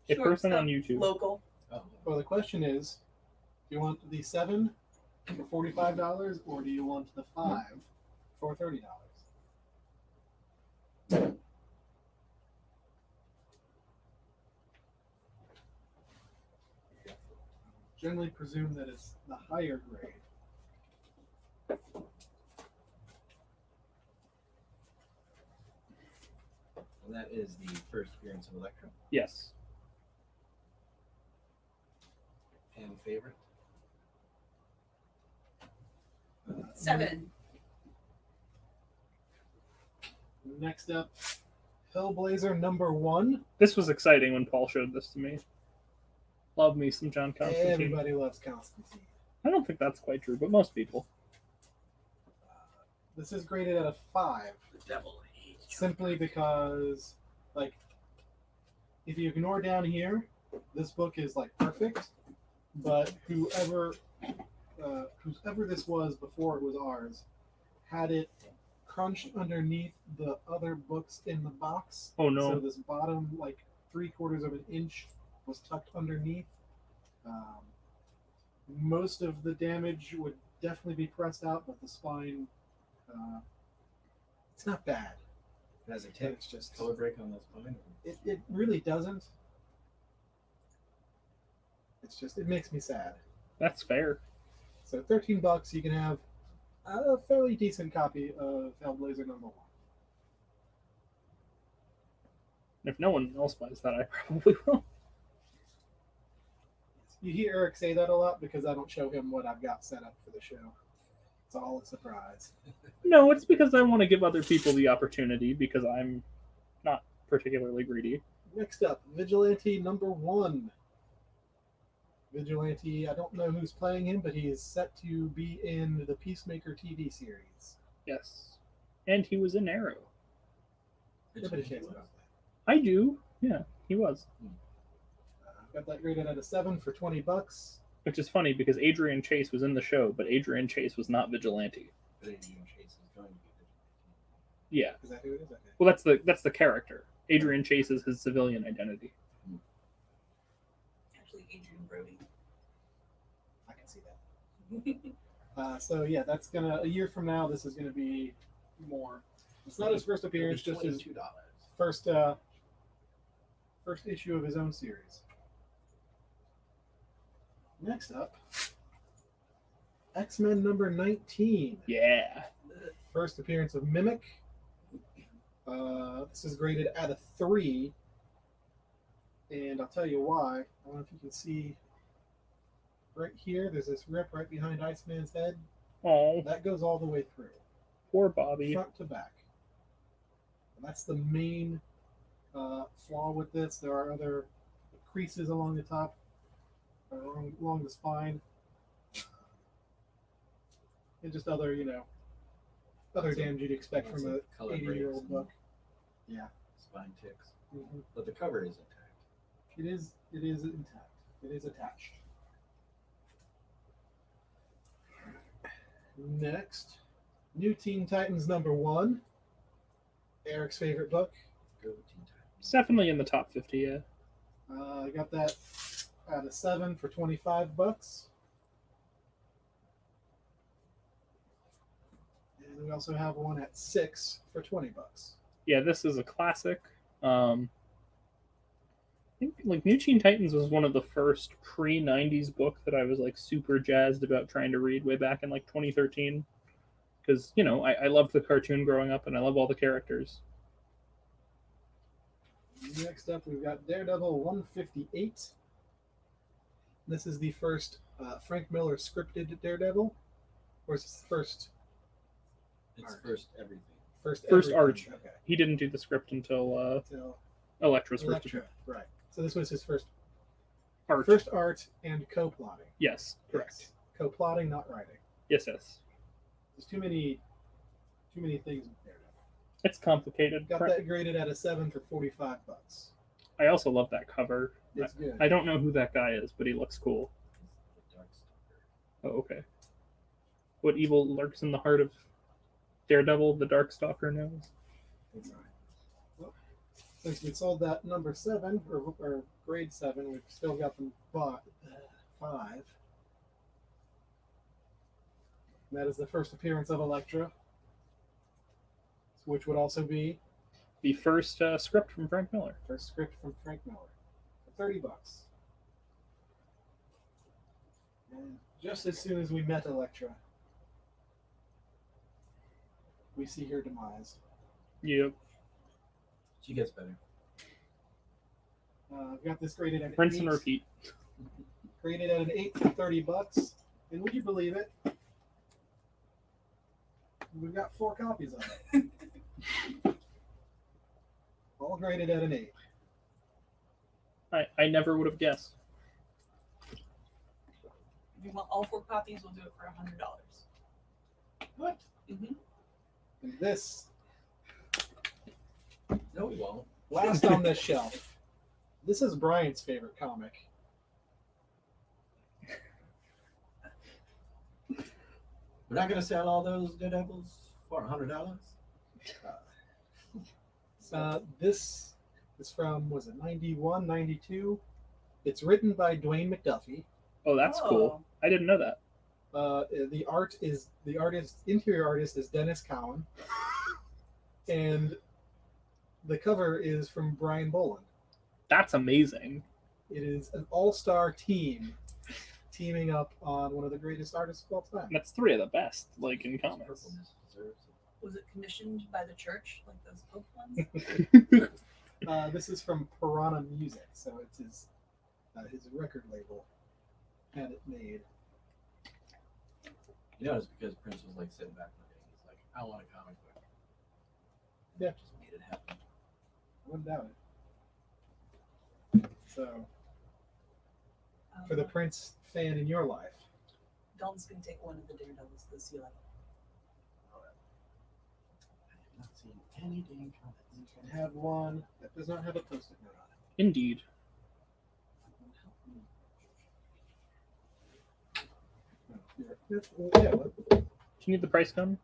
A Short person stuff, on YouTube. Local. Oh, Well, the question is, do you want the 7 for $45 or do you want the 5 for $30? Generally presume that it's the higher grade. and that is the first appearance of Elektra. Yes. And favorite? 7. Next up, Hellblazer number 1. This was exciting when Paul showed this to me. Love me some John Constantine. Everybody loves Constantine. I don't think that's quite true, but most people. This is graded at a 5. The devil hates you. Simply because, like, if you ignore down here, this book is like perfect. But whoever this was before it was ours, had it crunched underneath the other books in the box. Oh, no. So this bottom like 3/4 of an inch was tucked underneath. Most of the damage would definitely be pressed out, but the spine, it's not bad. It has a It's tick. just Color break on the spine. it really doesn't. It's just it makes me sad. That's fair. So $13, you can have a fairly decent copy of Hellblazer number 1. If no one else buys that, I probably will. You hear Eric say that a lot because I don't show him what I've got set up for the show. It's all a surprise. No, it's because I want to give other people the opportunity because I'm not particularly greedy. Next up, Vigilante number 1. Vigilante, I don't know who's playing him, but he is set to be in the Peacemaker TV series. Yes. And he was in Arrow. Nobody cares about I do. Yeah, he was. that. I've got that graded at a 7 for $20. Which is funny because Adrian Chase was in the show, but Adrian Chase was not Vigilante. But Adrian Chase is going to be Yeah. Is that who it is? Okay. Well, that's the character. Adrian Chase is his civilian identity. Actually, Adrian Brody. I can see that. So yeah, that's gonna a year from now. This is gonna be more. It's not his first appearance, just his $22. first issue of his own series. Next up, X-Men number 19. Yeah. First appearance of Mimic. This is graded at a 3, and I'll tell you why. I don't know if you can see right here. There's this rip right behind Iceman's head. Oh, That goes all the way through, poor Bobby. front to back. And that's the main flaw with this. There are other creases along the top, along the spine, and just other, other damage you'd expect Lots from of a color 80-year-old breaks book. and Yeah. Spine ticks. Mhm. But the cover is intact. It is intact. It is attached. Next, New Teen Titans number 1. Eric's favorite book. Go Teen Titans. It's definitely in the top 50, yeah. I got that at a 7 for $25. then we also have one at 6 for $20. Yeah, this is a classic. I think like New Teen Titans was one of the first pre-90s book that I was like super jazzed about trying to read way back in like 2013. Because, you know, I loved the cartoon growing up and I love all the characters. Next up, we've got Daredevil 158. This is the first Frank Miller scripted Daredevil. Or is this the first? It's Art. first everything. First everything. art. Okay. He didn't do the script until So, Elektra's first Elektra, right. So this was his first art. first art and co-plotting. Yes, correct. Yes. Co-plotting, not writing. Yes. There's too many things in Daredevil. It's complicated. Got that graded at a 7 for $45. I also love that cover. It's good. I don't know who that guy is, but he looks cool. The Darkstalker. Oh, okay. What evil lurks in the heart of Daredevil, the Darkstalker knows? That's right. Well, since we sold that number 7 or grade 7, we've still got them 5. And that is the first appearance of Elektra, which would also be The first script from Frank Miller. first script from Frank Miller for $30. And just as soon as we met Elektra, we see her demise. Yep. She gets better. I've got this graded at Rinse 8. and repeat. Graded at an 8 for $30. And would you believe it? We've got 4 copies of it. All graded at an 8. I never would have guessed. If you want all 4 copies, we'll do it for $100. What? Mm-hmm. And this, No, we won't. last on this shelf, this is Brian's favorite comic. We're not going to sell all those Daredevils for $100. This is from, was it 91, 92? It's written by Dwayne McDuffie. Oh, that's cool. I didn't know that. Interior artist is Dennis Cowan, and the cover is from Brian Boland. That's amazing. It is an all-star team teaming up on one of the greatest artists of all time. That's 3 of the best, like in comics. Purpleness deserves it. Was it commissioned by the church, like those book ones? This is from Piranha Music, so it's his record label had it made. You know, it's because Prince was like sitting back one day. He's like, I want a comic book. And Yeah. Just made it happen. I wouldn't doubt it. So, for the Prince fan in your life, Dalton's going to take one of the Daredevils to the sea level. I have not seen any dang comics. you can have one that does not have a post-it note on Indeed. it. Yeah, what? Do you need the price gun?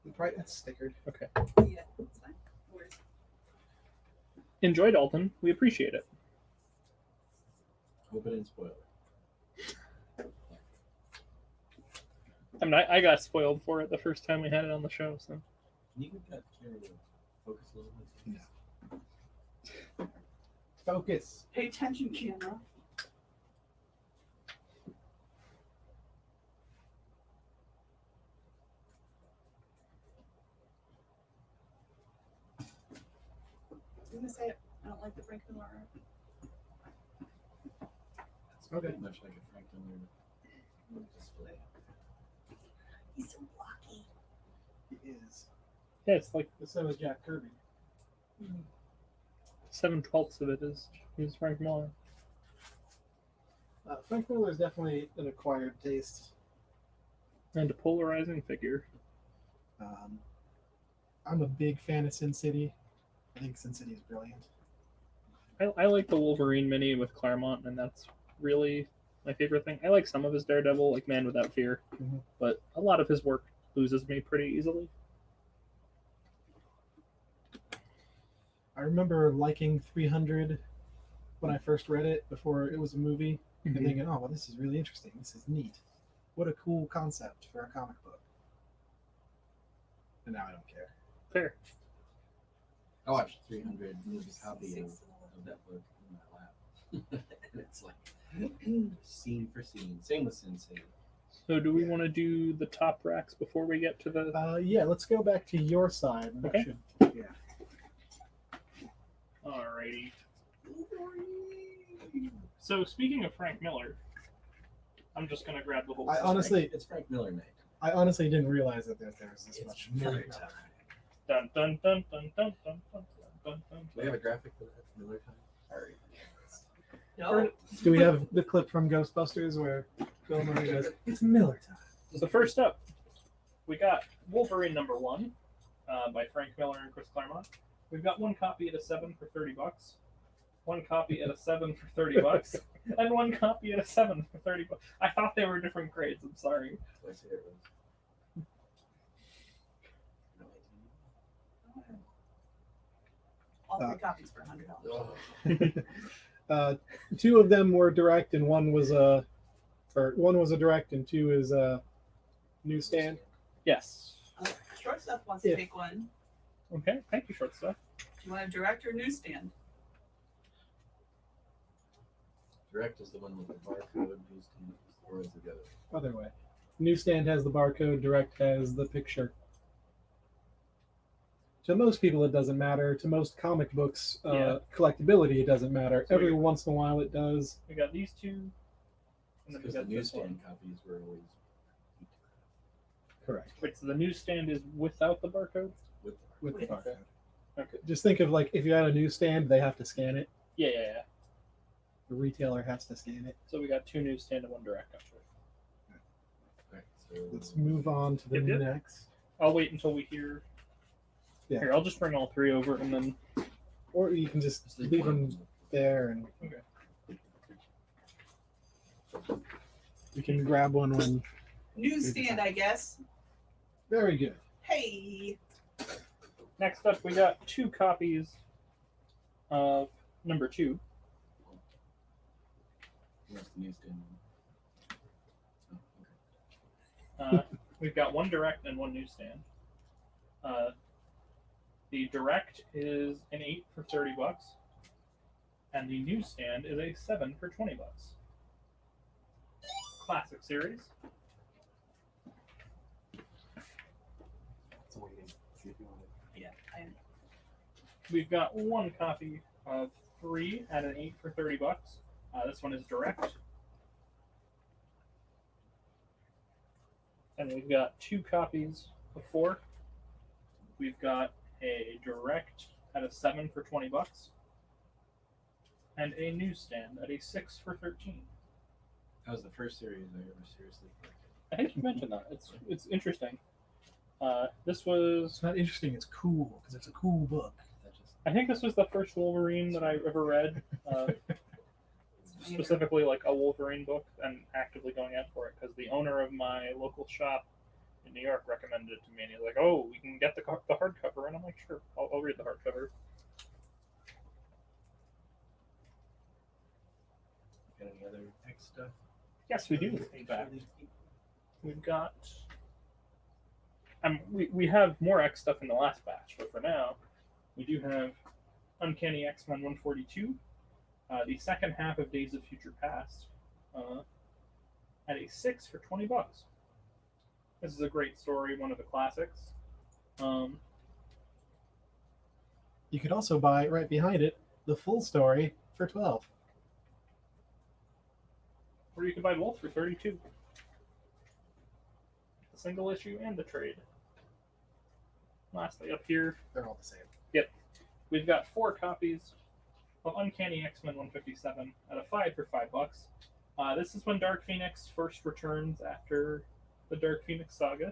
It's stickered. Okay. Yeah, that's fine. No worries. Enjoy, Dalton. We appreciate it. Hope it didn't spoil it. I got spoiled for it the first time we had it on the show. So Can you get that camera to focus a little bit? No. Focus. Pay attention, camera. I was going to say, I don't like the Frank Miller art. It's Okay. pretty much like a Frank Miller display. He's so blocky. He is. yeah, it's like So is Jack Kirby. 7/12 of it is Frank Miller. Frank Miller is definitely an acquired taste. And a polarizing figure. I'm a big fan of Sin City. I think Sin City is brilliant. I like the Wolverine mini with Claremont, and that's really my favorite thing. I like some of his Daredevil, like Man Without Fear, Mhm. but a lot of his work loses me pretty easily. I remember liking 300 when I first read it before it was a movie, and thinking, oh, well, this is really interesting. This is neat. What a cool concept for a comic book. and now I don't care. Fair. I watched 300 movie copy of that book in my lap. And it's like scene for scene. Same with Sensei. So do we want to do the top racks before we get to the... Yeah, let's go back to your side. That Okay. should- Alrighty. So speaking of Frank Miller, I'm just going to grab the whole... I honestly, It's Frank Miller made. I honestly didn't realize that there was this It's much. Miller Frank time. Dun, dun, dun, dun, dun, dun, dun, dun, dun, Do we have a graphic for that? Miller time? Alright. No. Do we have the clip from Ghostbusters where Bill Murray goes, "It's Miller time"? So first up, we got Wolverine #1 by Frank Miller and Chris Claremont. We've got one copy at a 7 for $30, one copy at a 7 for $30, and one copy at a 7 for $30. I thought they were different grades. I'm sorry. I say it was. All 3 copies for $100. Oh. Two of them were direct, and one was a direct, and two is a newsstand. Yes. Shortstop wants Yeah. to take one. Okay. Thank you, Shortstop. Do you want a direct or newsstand? Direct is the one with the barcode. Or is it the other? Other way. Newsstand has the barcode. Direct has the picture. To most people, it doesn't matter. To most comic books, Yeah. collectability, it doesn't matter. So Every we- once in a while, it does. We got these two, and then we Because the got this one. newsstand copies were always Correct. Wait, so the newsstand is without the barcode? with With the With- barcode. Okay. Just think of like if you had a newsstand, they have to scan it. Yeah, yeah, yeah. The retailer has to scan it. So we got two newsstand and one direct. Gotcha. Right, so Let's move on to the Yep, yep. next. I'll wait until we hear. Yeah. Here, I'll just bring all 3 over and then. Or you can just Just leave leave one. them there, and you can grab one when. Newsstand, I guess. Very good. Hey. Next up, we got 2 copies of #2. Where's the newsstand? Oh, okay. We've got one direct and one newsstand. The direct is an 8 for $30, and the newsstand is a 7 for $20. Classic series. It's waiting. See if you want it. Yeah. We've got one copy of 3 at an 8 for $30. This one is direct. And we've got 2 copies of 4. We've got a direct at a 7 for $20, and a newsstand at a 6 for $13. That was the first series I ever seriously collected. I think you mentioned that. It's interesting. This was, It's not interesting. It's cool because it's a cool book. That just I think this was the first Wolverine that I ever read. Specifically, like a Wolverine book, and actively going out for it because the owner of my local shop in New York recommended it to me, and he's like, "Oh, we can get the hardcover," and I'm like, "Sure, I'll read the hardcover." got any other X stuff? Yes, we do. In fact, we've got. We have more X stuff in the last batch, but for now, we do have Uncanny X-Men 142, the second half of Days of Future Past, at a 6 for $20. This is a great story, one of the classics. You could also buy right behind it the full story for $12. Or you can buy both for $32. The single issue and the trade. Lastly, up here, They're all the same. we've got 4 copies of Uncanny X-Men 157 at a 5 for $5. This is when Dark Phoenix first returns after the Dark Phoenix saga.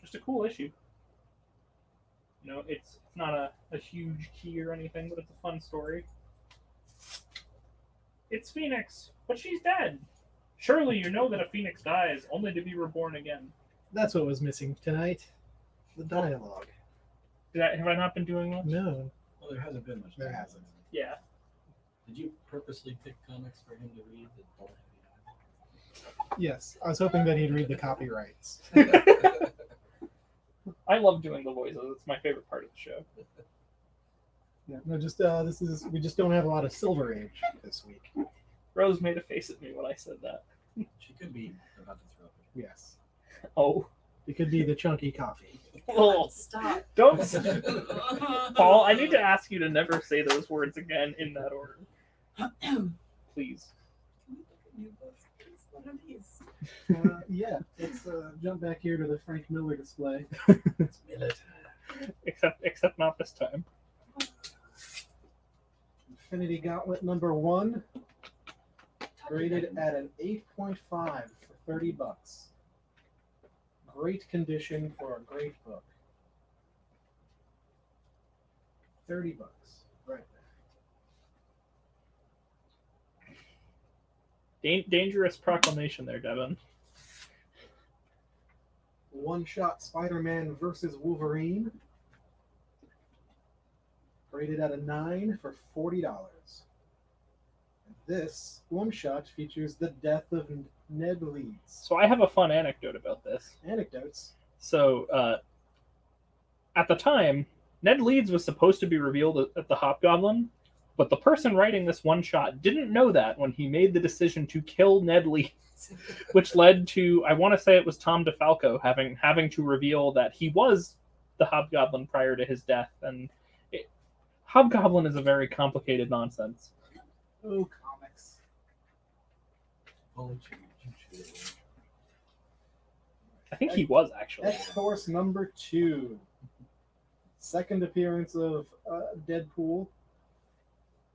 Just a cool issue. You know, it's not a huge key or anything, but it's a fun story. It's Phoenix, but she's dead. Surely you know that a Phoenix dies only to be reborn again. That's what was missing tonight. The dialogue. Have I not been doing much? No, Well, there hasn't been much. there time. hasn't. Yeah. Did you purposely pick comics for him to read that don't have Yes, I was hoping that he'd read the copyrights. the I love doing the voices. It's my favorite part of the show. Yeah, no, just we just don't have a lot of Silver Age this week. Rose made a face at me when I said that. She could be about to throw up. Yes, Oh. it could be the chunky coffee. Oh. Stop. Don't. Paul, I need to ask you to never say those words again in that order. Please. What are these? Yeah, let's jump back here to the Frank Miller display. It's military. Except not this time. Infinity Gauntlet number 1, graded at an 8.5 for $30. Great condition for a great book. $30. Right. Dangerous proclamation there, Devin. One-shot Spider-Man versus Wolverine. Rated at a 9 for $40. This one-shot features the death of Ned Leeds. So I have a fun anecdote about this. Anecdotes. So at the time, Ned Leeds was supposed to be revealed at the Hobgoblin, but the person writing this one-shot didn't know that when he made the decision to kill Ned Leeds, which led to, I want to say it was Tom DeFalco having to reveal that he was the Hobgoblin prior to his death. And Hobgoblin is a very complicated nonsense. Oh, comics. Only two. I think he was, actually. X-Force number 2. Second appearance of Deadpool.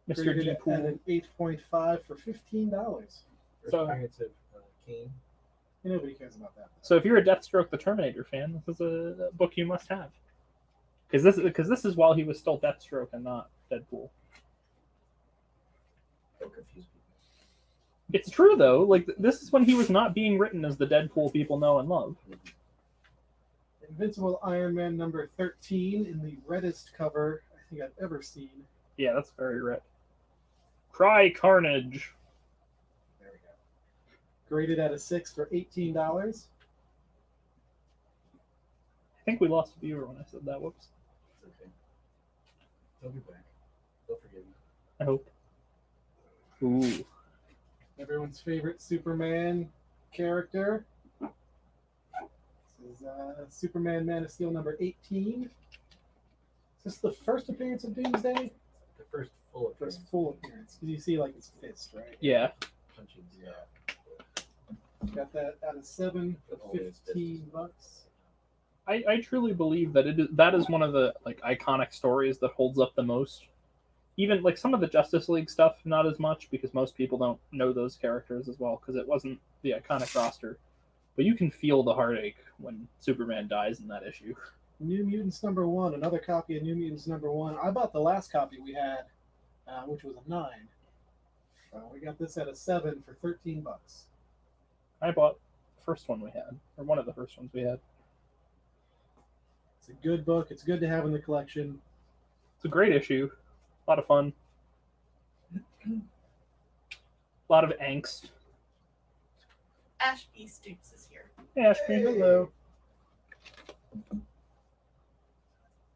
Mr. Graded at Deadpool. an 8.5 for $15. First So- appearance of Kane. Nobody cares about that. So if you're a Deathstroke the Terminator fan, this is a book you must have. Because this is while he was still Deathstroke and not Deadpool. Don't confuse people. It's true though. Like this is when he was not being written as the Deadpool people know and love. Invincible Iron Man number 13 in the reddest cover I think I've ever seen. Yeah, that's very red. Cry Carnage. There we go. Graded at a 6 for $18. I think we lost a viewer when I said that. Whoops. It's okay. They'll be back. They'll forgive me. I hope. Ooh. Everyone's favorite Superman character. This is Superman Man of Steel number 18. Is this the first appearance of Doomsday? The first full appearance. First full appearance. Because you see like his fist, right? Yeah. Punching. Got that out of 7 for $15. I truly believe that that is one of the like iconic stories that holds up the most. Even like some of the Justice League stuff, not as much because most people don't know those characters as well because it wasn't the iconic roster. But you can feel the heartache when Superman dies in that issue. New Mutants number 1, another copy of New Mutants number 1. I bought the last copy we had, which was a 9. We got this at a 7 for $13. I bought the first one we had, or one of the first ones we had. It's a good book. It's good to have in the collection. It's a great issue. A lot of fun. A lot of angst. Ashby Stoops is here. Yeah, Ashby. Hello.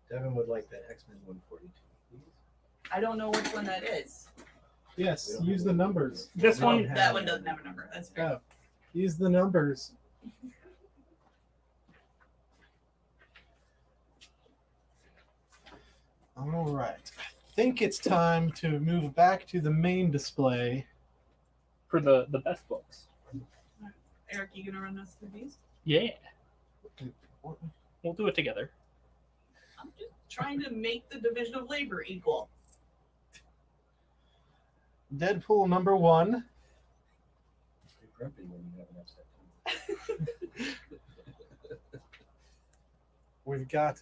Devin would like that X-Men 142. I don't know which one that is. Yes, use the numbers. This No. one, That one doesn't have a number. That's fair. Oh, use the numbers. All right. I think it's time to move back to the main display. for the best books. Eric, you gonna run us through these? Yeah. We'll do it together. I'm just trying to make the division of labor equal. Deadpool number 1. You're grumpy when you have an upset tummy. We've got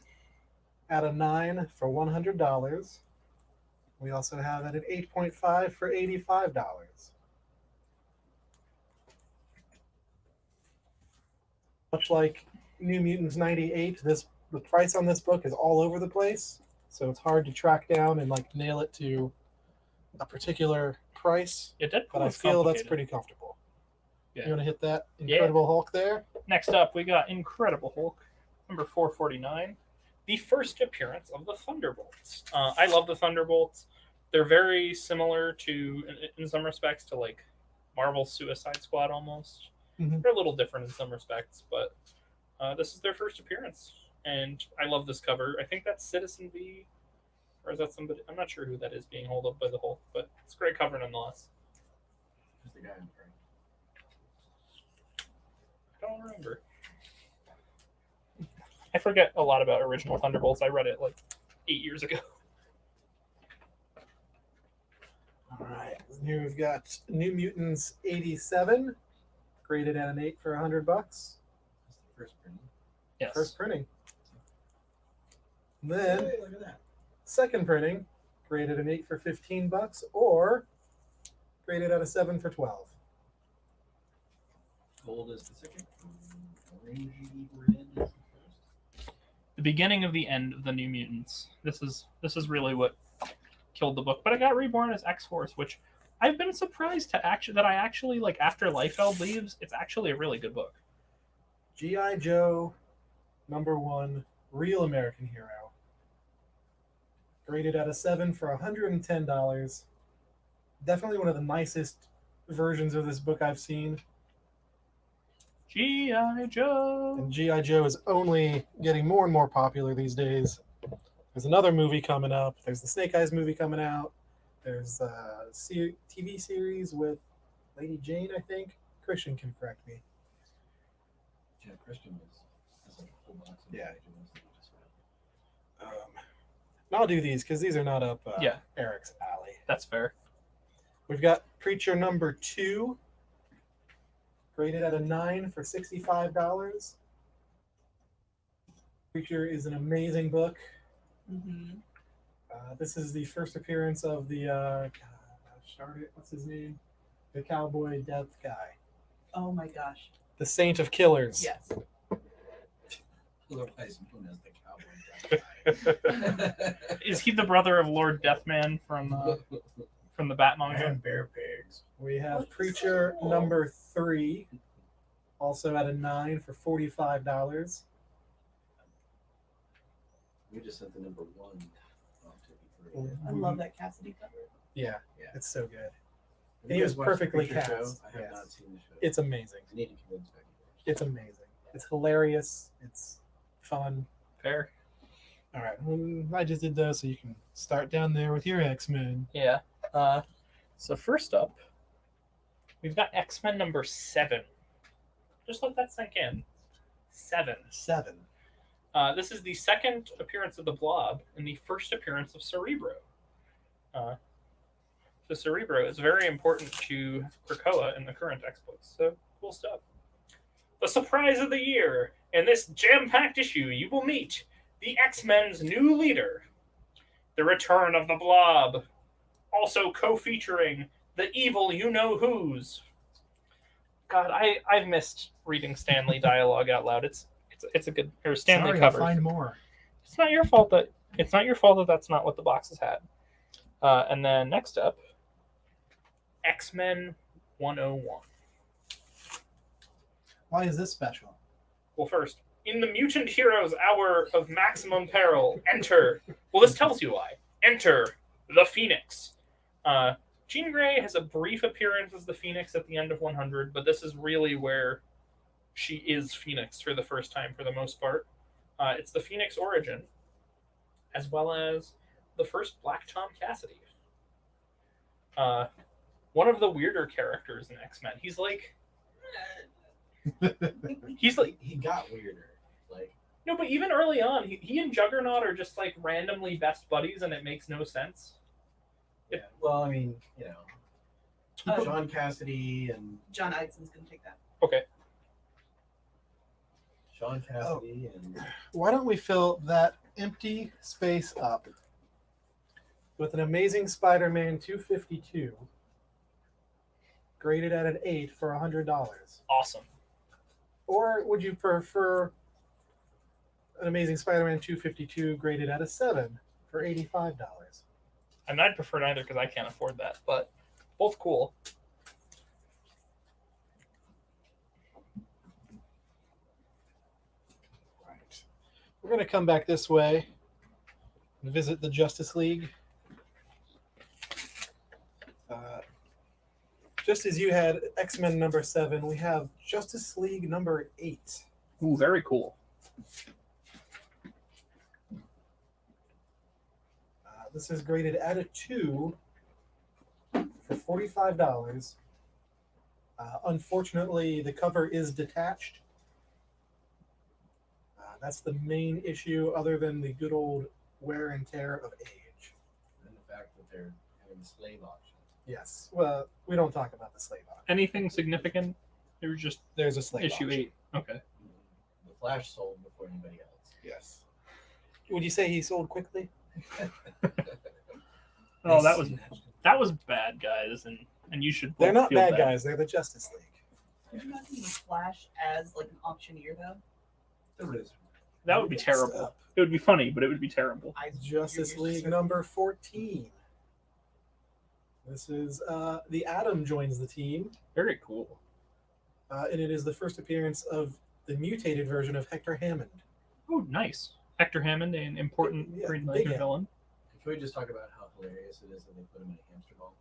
at a 9 for $100. We also have it at 8.5 for $85. Much like New Mutants 98, the price on this book is all over the place, so it's hard to track down and like nail it to a particular price. Yeah, Deadpool But I is feel that's complicated. pretty comfortable. Yeah. You want to hit that Yeah. Incredible Hulk there? Next up, we got Incredible Hulk. number 449, the first appearance of the Thunderbolts. I love the Thunderbolts. They're very similar to, in some respects, to like Marvel's Suicide Squad almost. Mhm. They're a little different in some respects, but this is their first appearance, and I love this cover. I think that's Citizen V, or is that somebody? I'm not sure who that is being held up by the Hulk, but it's a great cover nonetheless. Who's the guy in front? I don't remember. I forget a lot about original Thunderbolts. I read it like 8 years ago. All right. Here we've got New Mutants 87, graded at an 8 for $100. That's the first printing. Yes. First printing. Then Hey, look at that. second printing, graded an 8 for $15, or graded at a 7 for 12. Gold is the second. Orangey red is the first. The beginning of the end of the New Mutants. This is really what killed the book. But it got reborn as X-Force, which I've been surprised to actually like after Liefeld leaves, it's actually a really good book. G.I. Joe, #1, Real American Hero. Graded at a 7 for $110. Definitely one of the nicest versions of this book I've seen. G.I. Joe. And G.I. Joe is only getting more and more popular these days. There's another movie coming up. There's the Snake Eyes movie coming out. There's a TV series with Lady Jane, I think. Christian can correct me. Yeah, Christian has like a whole box of Yeah. documents that we just read. And I'll do these because these are not up Yeah. Eric's alley. That's fair. We've got Preacher #2, graded at a 9 for $65. Preacher is an amazing book. Mm-hmm. This is the first appearance of the what's his name? The cowboy death guy. Oh my gosh. The Saint of Killers. Yes. Otherwise known as the cowboy guy. Is he the brother of Lord Deathman from the Bat manga? And bear pigs. We have What's Preacher cool? #3, also at a 9 for $45. We just sent the #1 off to Mm. I love that Cassidy cover. Yeah, Yeah. it's so good. Have He you was guys watched the perfectly Preacher show? cast, I have yes. not seen the show. It's amazing. I need to convince Becky. It's amazing. It's hilarious. It's fun. Fair. All right. I just did those, so you can start down there with your X-Men. Yeah. So first up, we've got X-Men #7. Just let that sink in. 7. 7. This is the second appearance of the Blob and the first appearance of Cerebro. So Cerebro is very important to Krakoa in the current X books. So cool stuff. The surprise of the year. In this jam-packed issue, you will meet the X-Men's new leader, the return of the Blob, also co-featuring the evil you-know-whos. God, I've missed reading Stanley dialogue out loud. It's a good, or Stanley Sorry, cover. I'll find more. It's not your fault that that's not what the boxes had. And then next up, X-Men 101. Why is this special? Well, first, in the Mutant Heroes Hour of Maximum Peril, enter. Well, this tells you why. Enter the Phoenix. Jean Grey has a brief appearance as the Phoenix at the end of 100, but this is really where she is Phoenix for the first time for the most part. It's the Phoenix origin, as well as the first Black Tom Cassidy. One of the weirder characters in X-Men. He's like He got weirder. Like, no, but even early on, he and Juggernaut are just like randomly best buddies, and it makes no sense. yeah. Well, I mean, you know, Uh, Sean Cassidy and John Eidson's gonna take that. Okay. Sean Cassidy and Why don't we fill that empty space up with an Amazing Spider-Man 252, graded at an 8 for $100? Awesome. Or would you prefer an Amazing Spider-Man 252 graded at a 7 for $85? I mean, I'd prefer neither because I can't afford that, but both cool. Right. we're going to come back this way and visit the Justice League. Just as you had X-Men number 7, we have Justice League number 8. Ooh, very cool. This is graded at a 2 for $45. Unfortunately, the cover is detached. That's the main issue, other than the good old wear and tear of age. And the fact that they're having a slave auction. Yes. Well, we don't talk about the slave auction. Anything significant? Or just There's a slave issue auction. 8? Okay. The Flash sold before anybody else. Yes. Would you say he sold quickly? Oh, that was bad, guys, and you should. They're not feel bad guys. They're the Justice League. Could you imagine the Flash as like an auctioneer though? There is. That would be terrible. It would be funny, but it would be terrible. Justice League number 14. This is the Atom joins the team, Very cool. and it is the first appearance of the mutated version of Hector Hammond. Oh, nice. Hector Hammond, an important Yeah, Green big Lantern M. villain. Can we just talk about how hilarious it is that they put him in a hamster ball?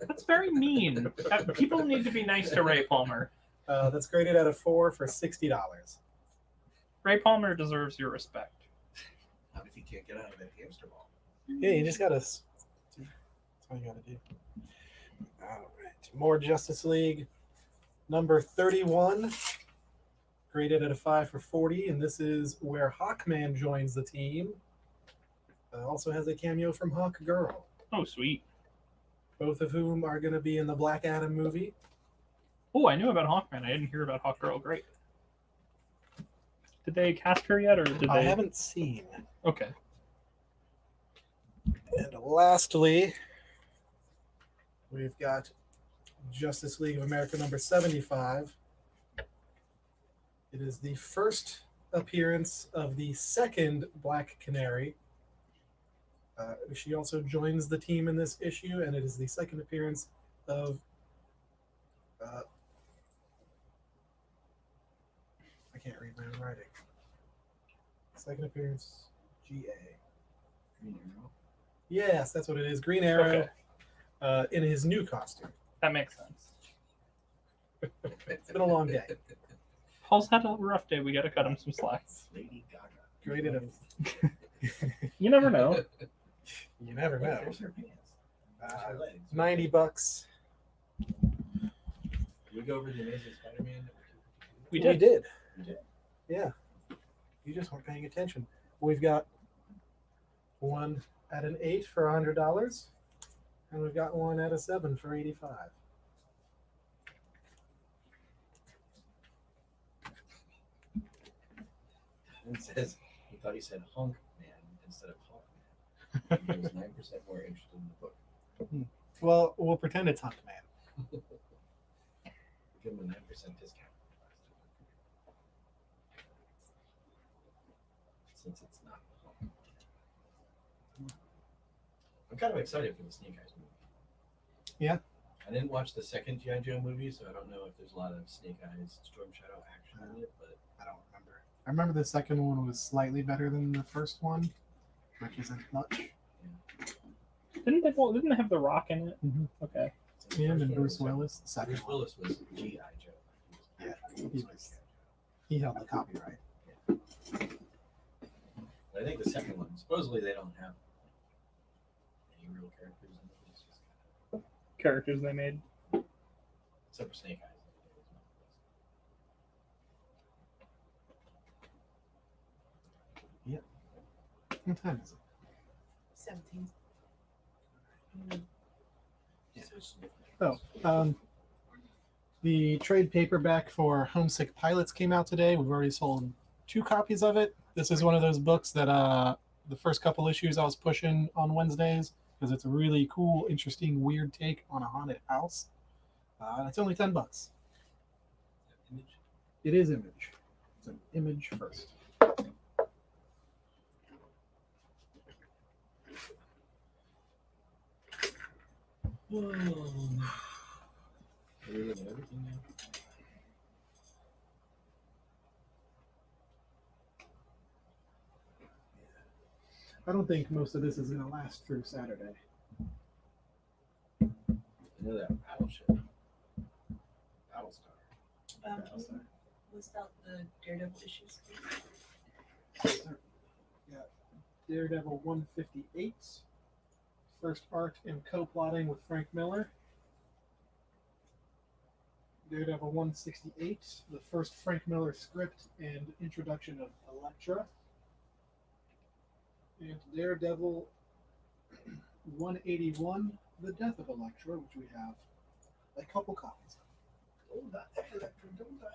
That's very mean. People need to be nice to Ray Palmer. That's graded at a 4 for $60. Ray Palmer deserves your respect. How if he can't get out of that hamster ball? Yeah, you just gotta. That's all you gotta do. All right, more Justice League. Number 31, graded at a 5 for 40, and this is where Hawkman joins the team. Also has a cameo from Hawk Girl, Oh, sweet. both of whom are going to be in the Black Adam movie. Oh, I knew about Hawkman. I didn't hear about Hawkgirl. Great. Did they cast her yet, or did they? I haven't seen. Okay. And lastly, we've got Justice League of America number 75. It is the first appearance of the second Black Canary. She also joins the team in this issue, and it is the second appearance of. I can't read my own writing. Second appearance, GA. Green Arrow. Yes, that's what it is. Green Arrow in his new costume. That makes sense. It's been a long day. Paul's had a rough day. We got to cut him some slack. Lady Gaga. Graded a. You never know. You never know. There's her pants. There's her legs. $90. Did we go over the Amazing Spider-Man? We We did. did. We did. Yeah. You just weren't paying attention. We've got one at an 8 for $100, and we've got one at a 7 for $85. It says he thought he said Hunk Man instead of Hawk Man. He was 9% more interested in the book. Well, we'll pretend it's Hunt Man. Give him a 9% discount. Since it's not Hawk. I'm kind of excited for the Snake Eyes movie. Yeah. I didn't watch the second G.I. Joe movie, so I don't know if there's a lot of Snake Eyes, Storm Shadow action in it, but I don't remember. I remember the second one was slightly better than the first one, which isn't much. Didn't they have The Rock in it? Mhm. Okay. so the Him first and one Bruce was, Willis. The second Bruce one. Willis was G.I. Joe. Yeah, he held the copyright. I think the second one, supposedly they don't have any real characters in it. It's just Characters they made. except for Snake Eyes. What time is it? 17. Yeah, so it's The trade paperback for Homesick Pilots came out today. We've already sold 2 copies of it. This is one of those books that the first couple issues I was pushing on Wednesdays because it's a really cool, interesting, weird take on a haunted house. It's only $10. Image. It is Image. It's an Image first. Are we looking at everything now? I don't think most of this is going to last through Saturday. I know that battleship. Battlestar. Can you list out the Daredevil issues? Yeah. Daredevil 158. First art and co-plotting with Frank Miller. Daredevil 168, the first Frank Miller script and introduction of Elektra. And Daredevil 181, the death of Elektra, which we have a couple copies of. Don't die, Elektra, don't die.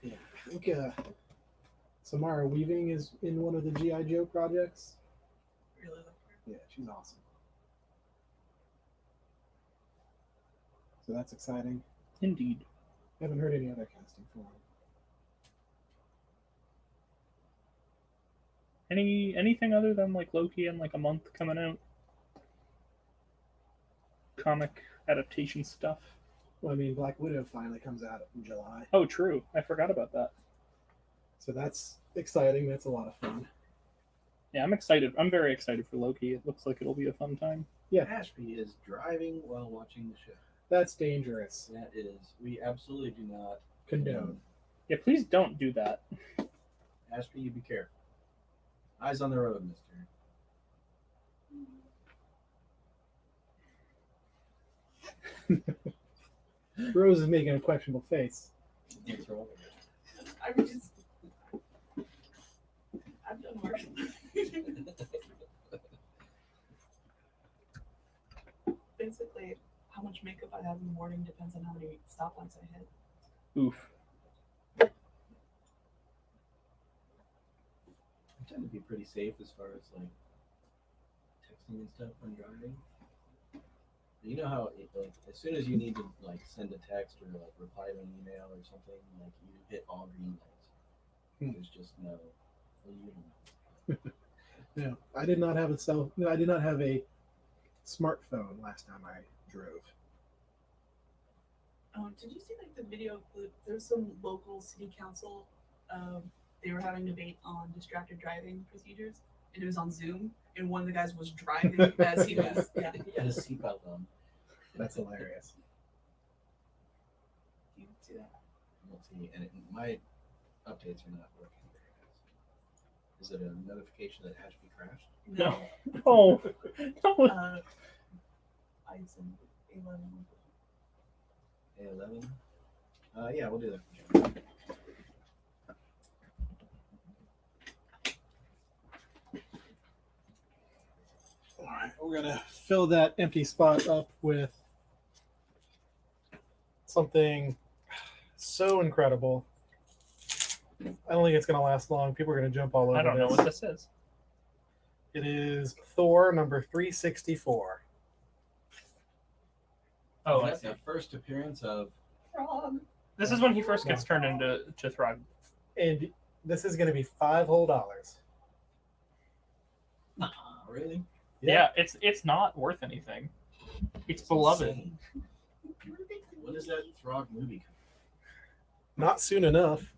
Yeah, I think Samara Weaving is in one of the G.I. Joe projects. Really look for Yeah, she's awesome. So that's exciting. Indeed. I haven't heard any other casting for him. Anything other than like Loki and like a month coming out? Comic adaptation stuff. Well, I mean, Black Widow finally comes out in July. Oh, true. I forgot about that. So that's exciting. That's a lot of fun. Yeah, I'm excited. I'm very excited for Loki. It looks like it'll be a fun time. Yeah. Ashby is driving while watching the show. That's dangerous. That is. We absolutely do not Condone. Yeah, please don't do that. Ashby, you be careful. Eyes on the road, mister. Rose is making a questionable face. What's wrong? I would just. I've done Martian. Basically, how much makeup I have in the morning depends on how many stoplights I hit. Oof. I tend to be pretty safe as far as like texting and stuff when driving. You know how like as soon as you need to like send a text or like reply to an email or something, like you hit all green lights. There's just no. Well, you don't know. No, I did not have I did not have a smartphone last time I drove. Did you see like the video clip? There's some local city council. They were having a debate on distracted driving procedures, and it was on Zoom. And one of the guys was driving as he was. Yeah. He had his seatbelt on. That's hilarious. You see that? Let's see, and my updates are not working very fast. Is it a notification that Ashby crashed? No. Oh. No. Ice and 11. A11? Yeah, we'll do that. All right, we're gonna fill that empty spot up with something so incredible. I don't think it's gonna last long. People are gonna jump all over. I don't know what this is. It is Thor number 364. Oh, I That's see. the first appearance of Frog. This is when he first gets turned into Throg. And this is gonna be $5 whole. really? Yeah, it's not worth anything. It's beloved. Insane. When is that Throg movie coming? Not soon enough.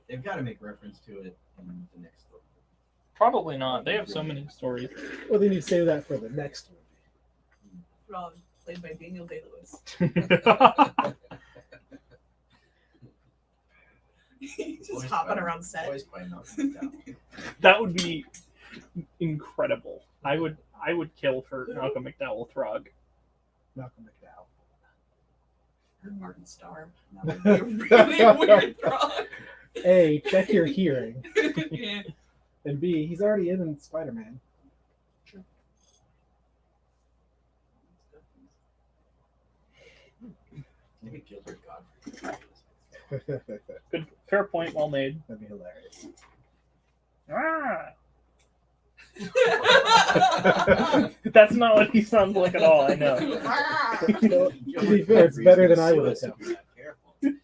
They've got to make reference to it in the next book. Probably not. They have so many stories. Well, then you save that for the next movie. Frog, played by Daniel Day-Lewis. He's just hopping around set. Voiced by Malcolm McDowell. That would be incredible. I would kill for Malcolm McDowell Throg. Malcolm McDowell. Or Martin Starr. That would be a really weird frog. A, check your hearing. Yeah. And B, he's already in Spider-Man. Maybe Gilbert Godfrey. Good, fair point. Well made. That'd be hilarious. Ah! That's not what he sounds like at all. I know. To be fair, it's better than I would have done.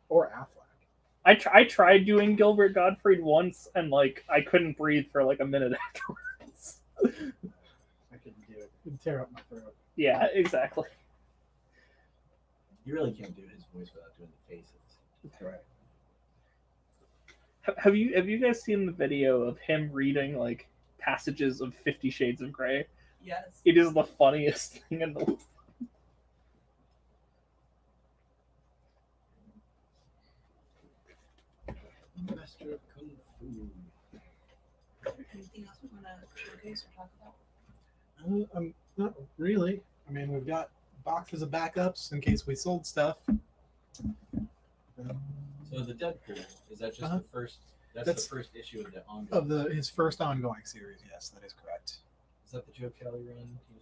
Or Affleck. I tried doing Gilbert Godfrey once, and like I couldn't breathe for like a minute afterwards. I tear up my throat. Yeah, exactly. You really can't do his voice without doing the faces. That's right. Have you guys seen the video of him reading like passages of 50 Shades of Grey? Yes. It is the funniest thing in the world. Master of Kung Fu. Anything else we want to showcase or talk about? Not really. I mean, we've got boxes of backups in case we sold stuff. So the Deadpool, is that just Uh-huh. the first? That's- the first issue of the ongoing. Of his first ongoing series, yes, that is correct. Is that the Joe Kelly run? Do you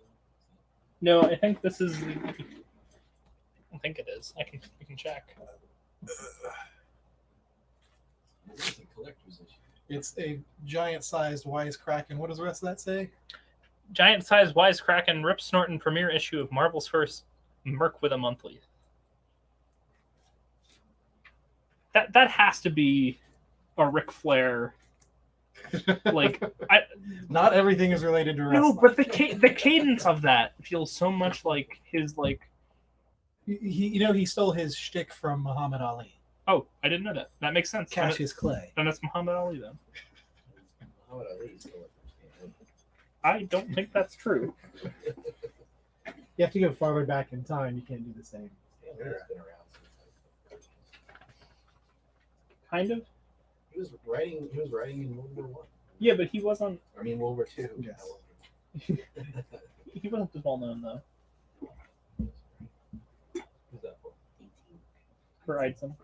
No, know? I think this is. I think it is. We can check. It's a collector's issue. It's a giant-sized wisecrack, and what does the rest of that say? Giant-sized wisecrack Rip Snorton premiere issue of Marvel's first Merc with a monthly. That has to be a Ric Flair. Like Not everything is related to wrestling. no, but the cadence of that feels so much like his like. he stole his shtick from Muhammad Ali. Oh, I didn't know that. That makes sense. Cassius Clay. Then it's Muhammad Ali then. Muhammad Ali stole it from Stan. I don't think that's true. You have to go farther back in time. You can't do the same. Stan Lee's been around since. Kind of. He was writing in World War One. Yeah, but he wasn't. I mean World War Two. Yes. He wasn't as well known though. Who's that for? For Eidson.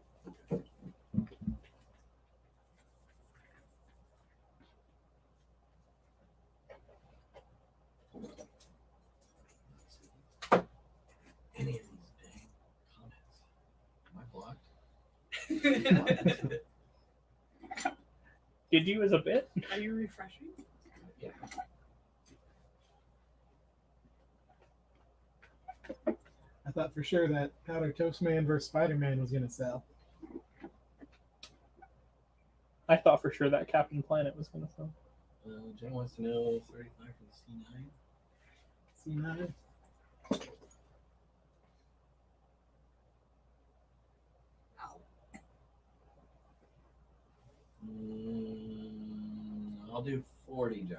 Any of these dang comments. Am I blocked? Did you as a bit? Are you refreshing? Yeah. I thought for sure that Powder Toast Man versus Spider-Man was going to sell. I thought for sure that Captain Planet was going to sell. Jen wants to know 35 for the C9. C9. I'll do 40, John.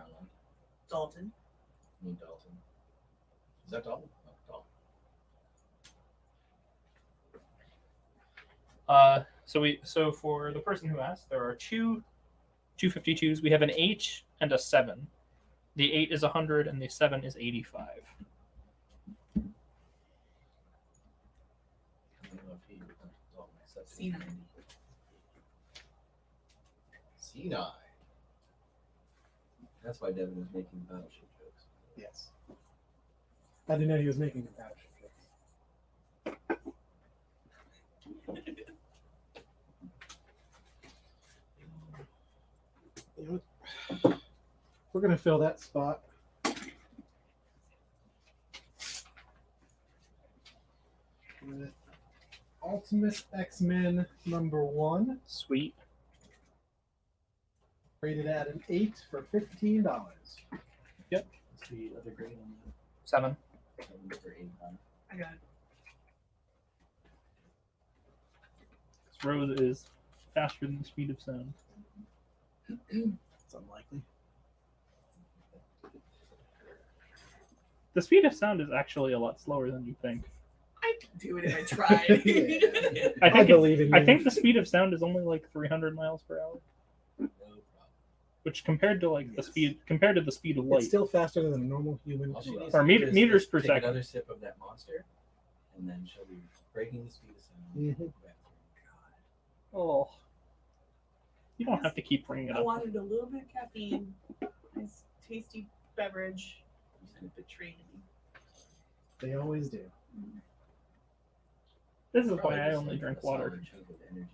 Dalton. I mean Dalton. Is that Dalton? Oh, Dalton. So for the person who asked, there are two 252s. We have an 8 and a 7. The 8 is 100 and the 7 is 85. I don't know if he Dalton accepts it. C9. C9. That's why Devin was making battleship jokes. Yes. I didn't know he was making a battleship jokes. You know what? We're going to fill that spot. With Ultimate X-Men #1, Sweet. rated at an 8 for $15. What's the other grade on 7. that? 7 for 85. I got it. This road is faster than the speed of sound. It's unlikely. The speed of sound is actually a lot slower than you think. I could do it if I tried. I believe in you. I think the speed of sound is only like 300 miles per hour, No problem. which compared to like the speed of light. It's still faster than a normal human. All she needs Or to do is meters per take second. Another sip of that monster, and then she'll be breaking the speed of sound. Mhm. Oh, you don't have to keep bringing it I up. wanted a little bit of caffeine. Nice, tasty beverage. And it betrayed me. They always do. This is Probably why I just only like drink a water. solid chunk of energy.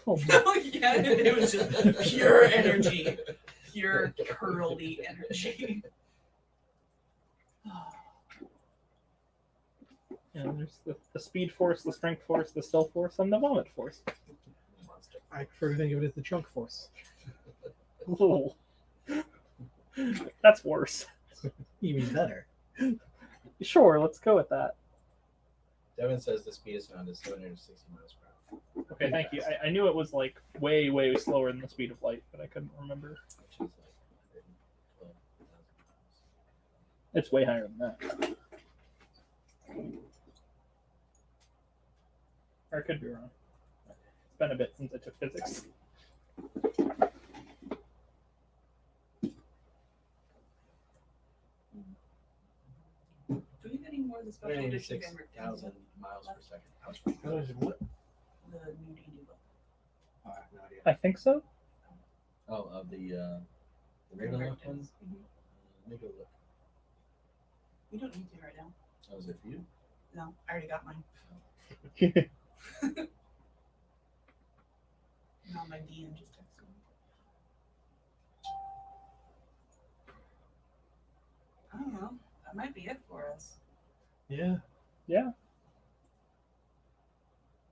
Oh, my- Oh yeah, it was just pure energy, pure curly energy. yeah, there's the speed force, the strength force, the stealth force, and the vomit force. Monster. I prefer to think of it as the trunk force. Oh. That's worse. Even better. Sure, let's go with that. Devin says the speed of sound is 760 miles per hour. Okay, thank you. I knew it was like way, way slower than the speed of light, but I couldn't remember. Which is like 112,000 miles. It's way higher than that. Or I could be wrong. It's been a bit since I took physics. Do we have any more of the special edition 186,000 miles per second. What? The new D&D book? I have no idea. I think so. Oh, of the Ravenloft one? Mhm. Let me go look. We don't need to right now. Oh, is it for you? No, I already got mine. No, my DM just texted me. I don't know. That might be it for us. Yeah. Yeah.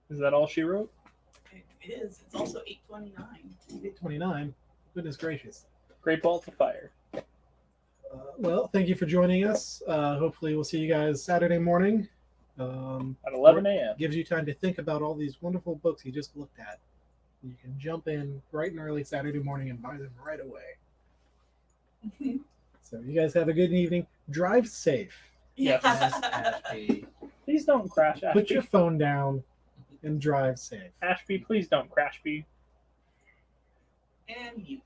Is that all she wrote? It is. It's also 8:29. 8:29. Goodness gracious. Great Balls of Fire. Well, thank you for joining us. Hopefully, we'll see you guys Saturday morning. At 11 a.m. Gives you time to think about all these wonderful books you just looked at. You can jump in bright and early Saturday morning and buy them right away. So you guys have a good evening. Drive safe. Yes. Yes, Ashby. Please don't crash, Ashby. Put your phone down and drive safe. Ashby, please don't crash me. And mute.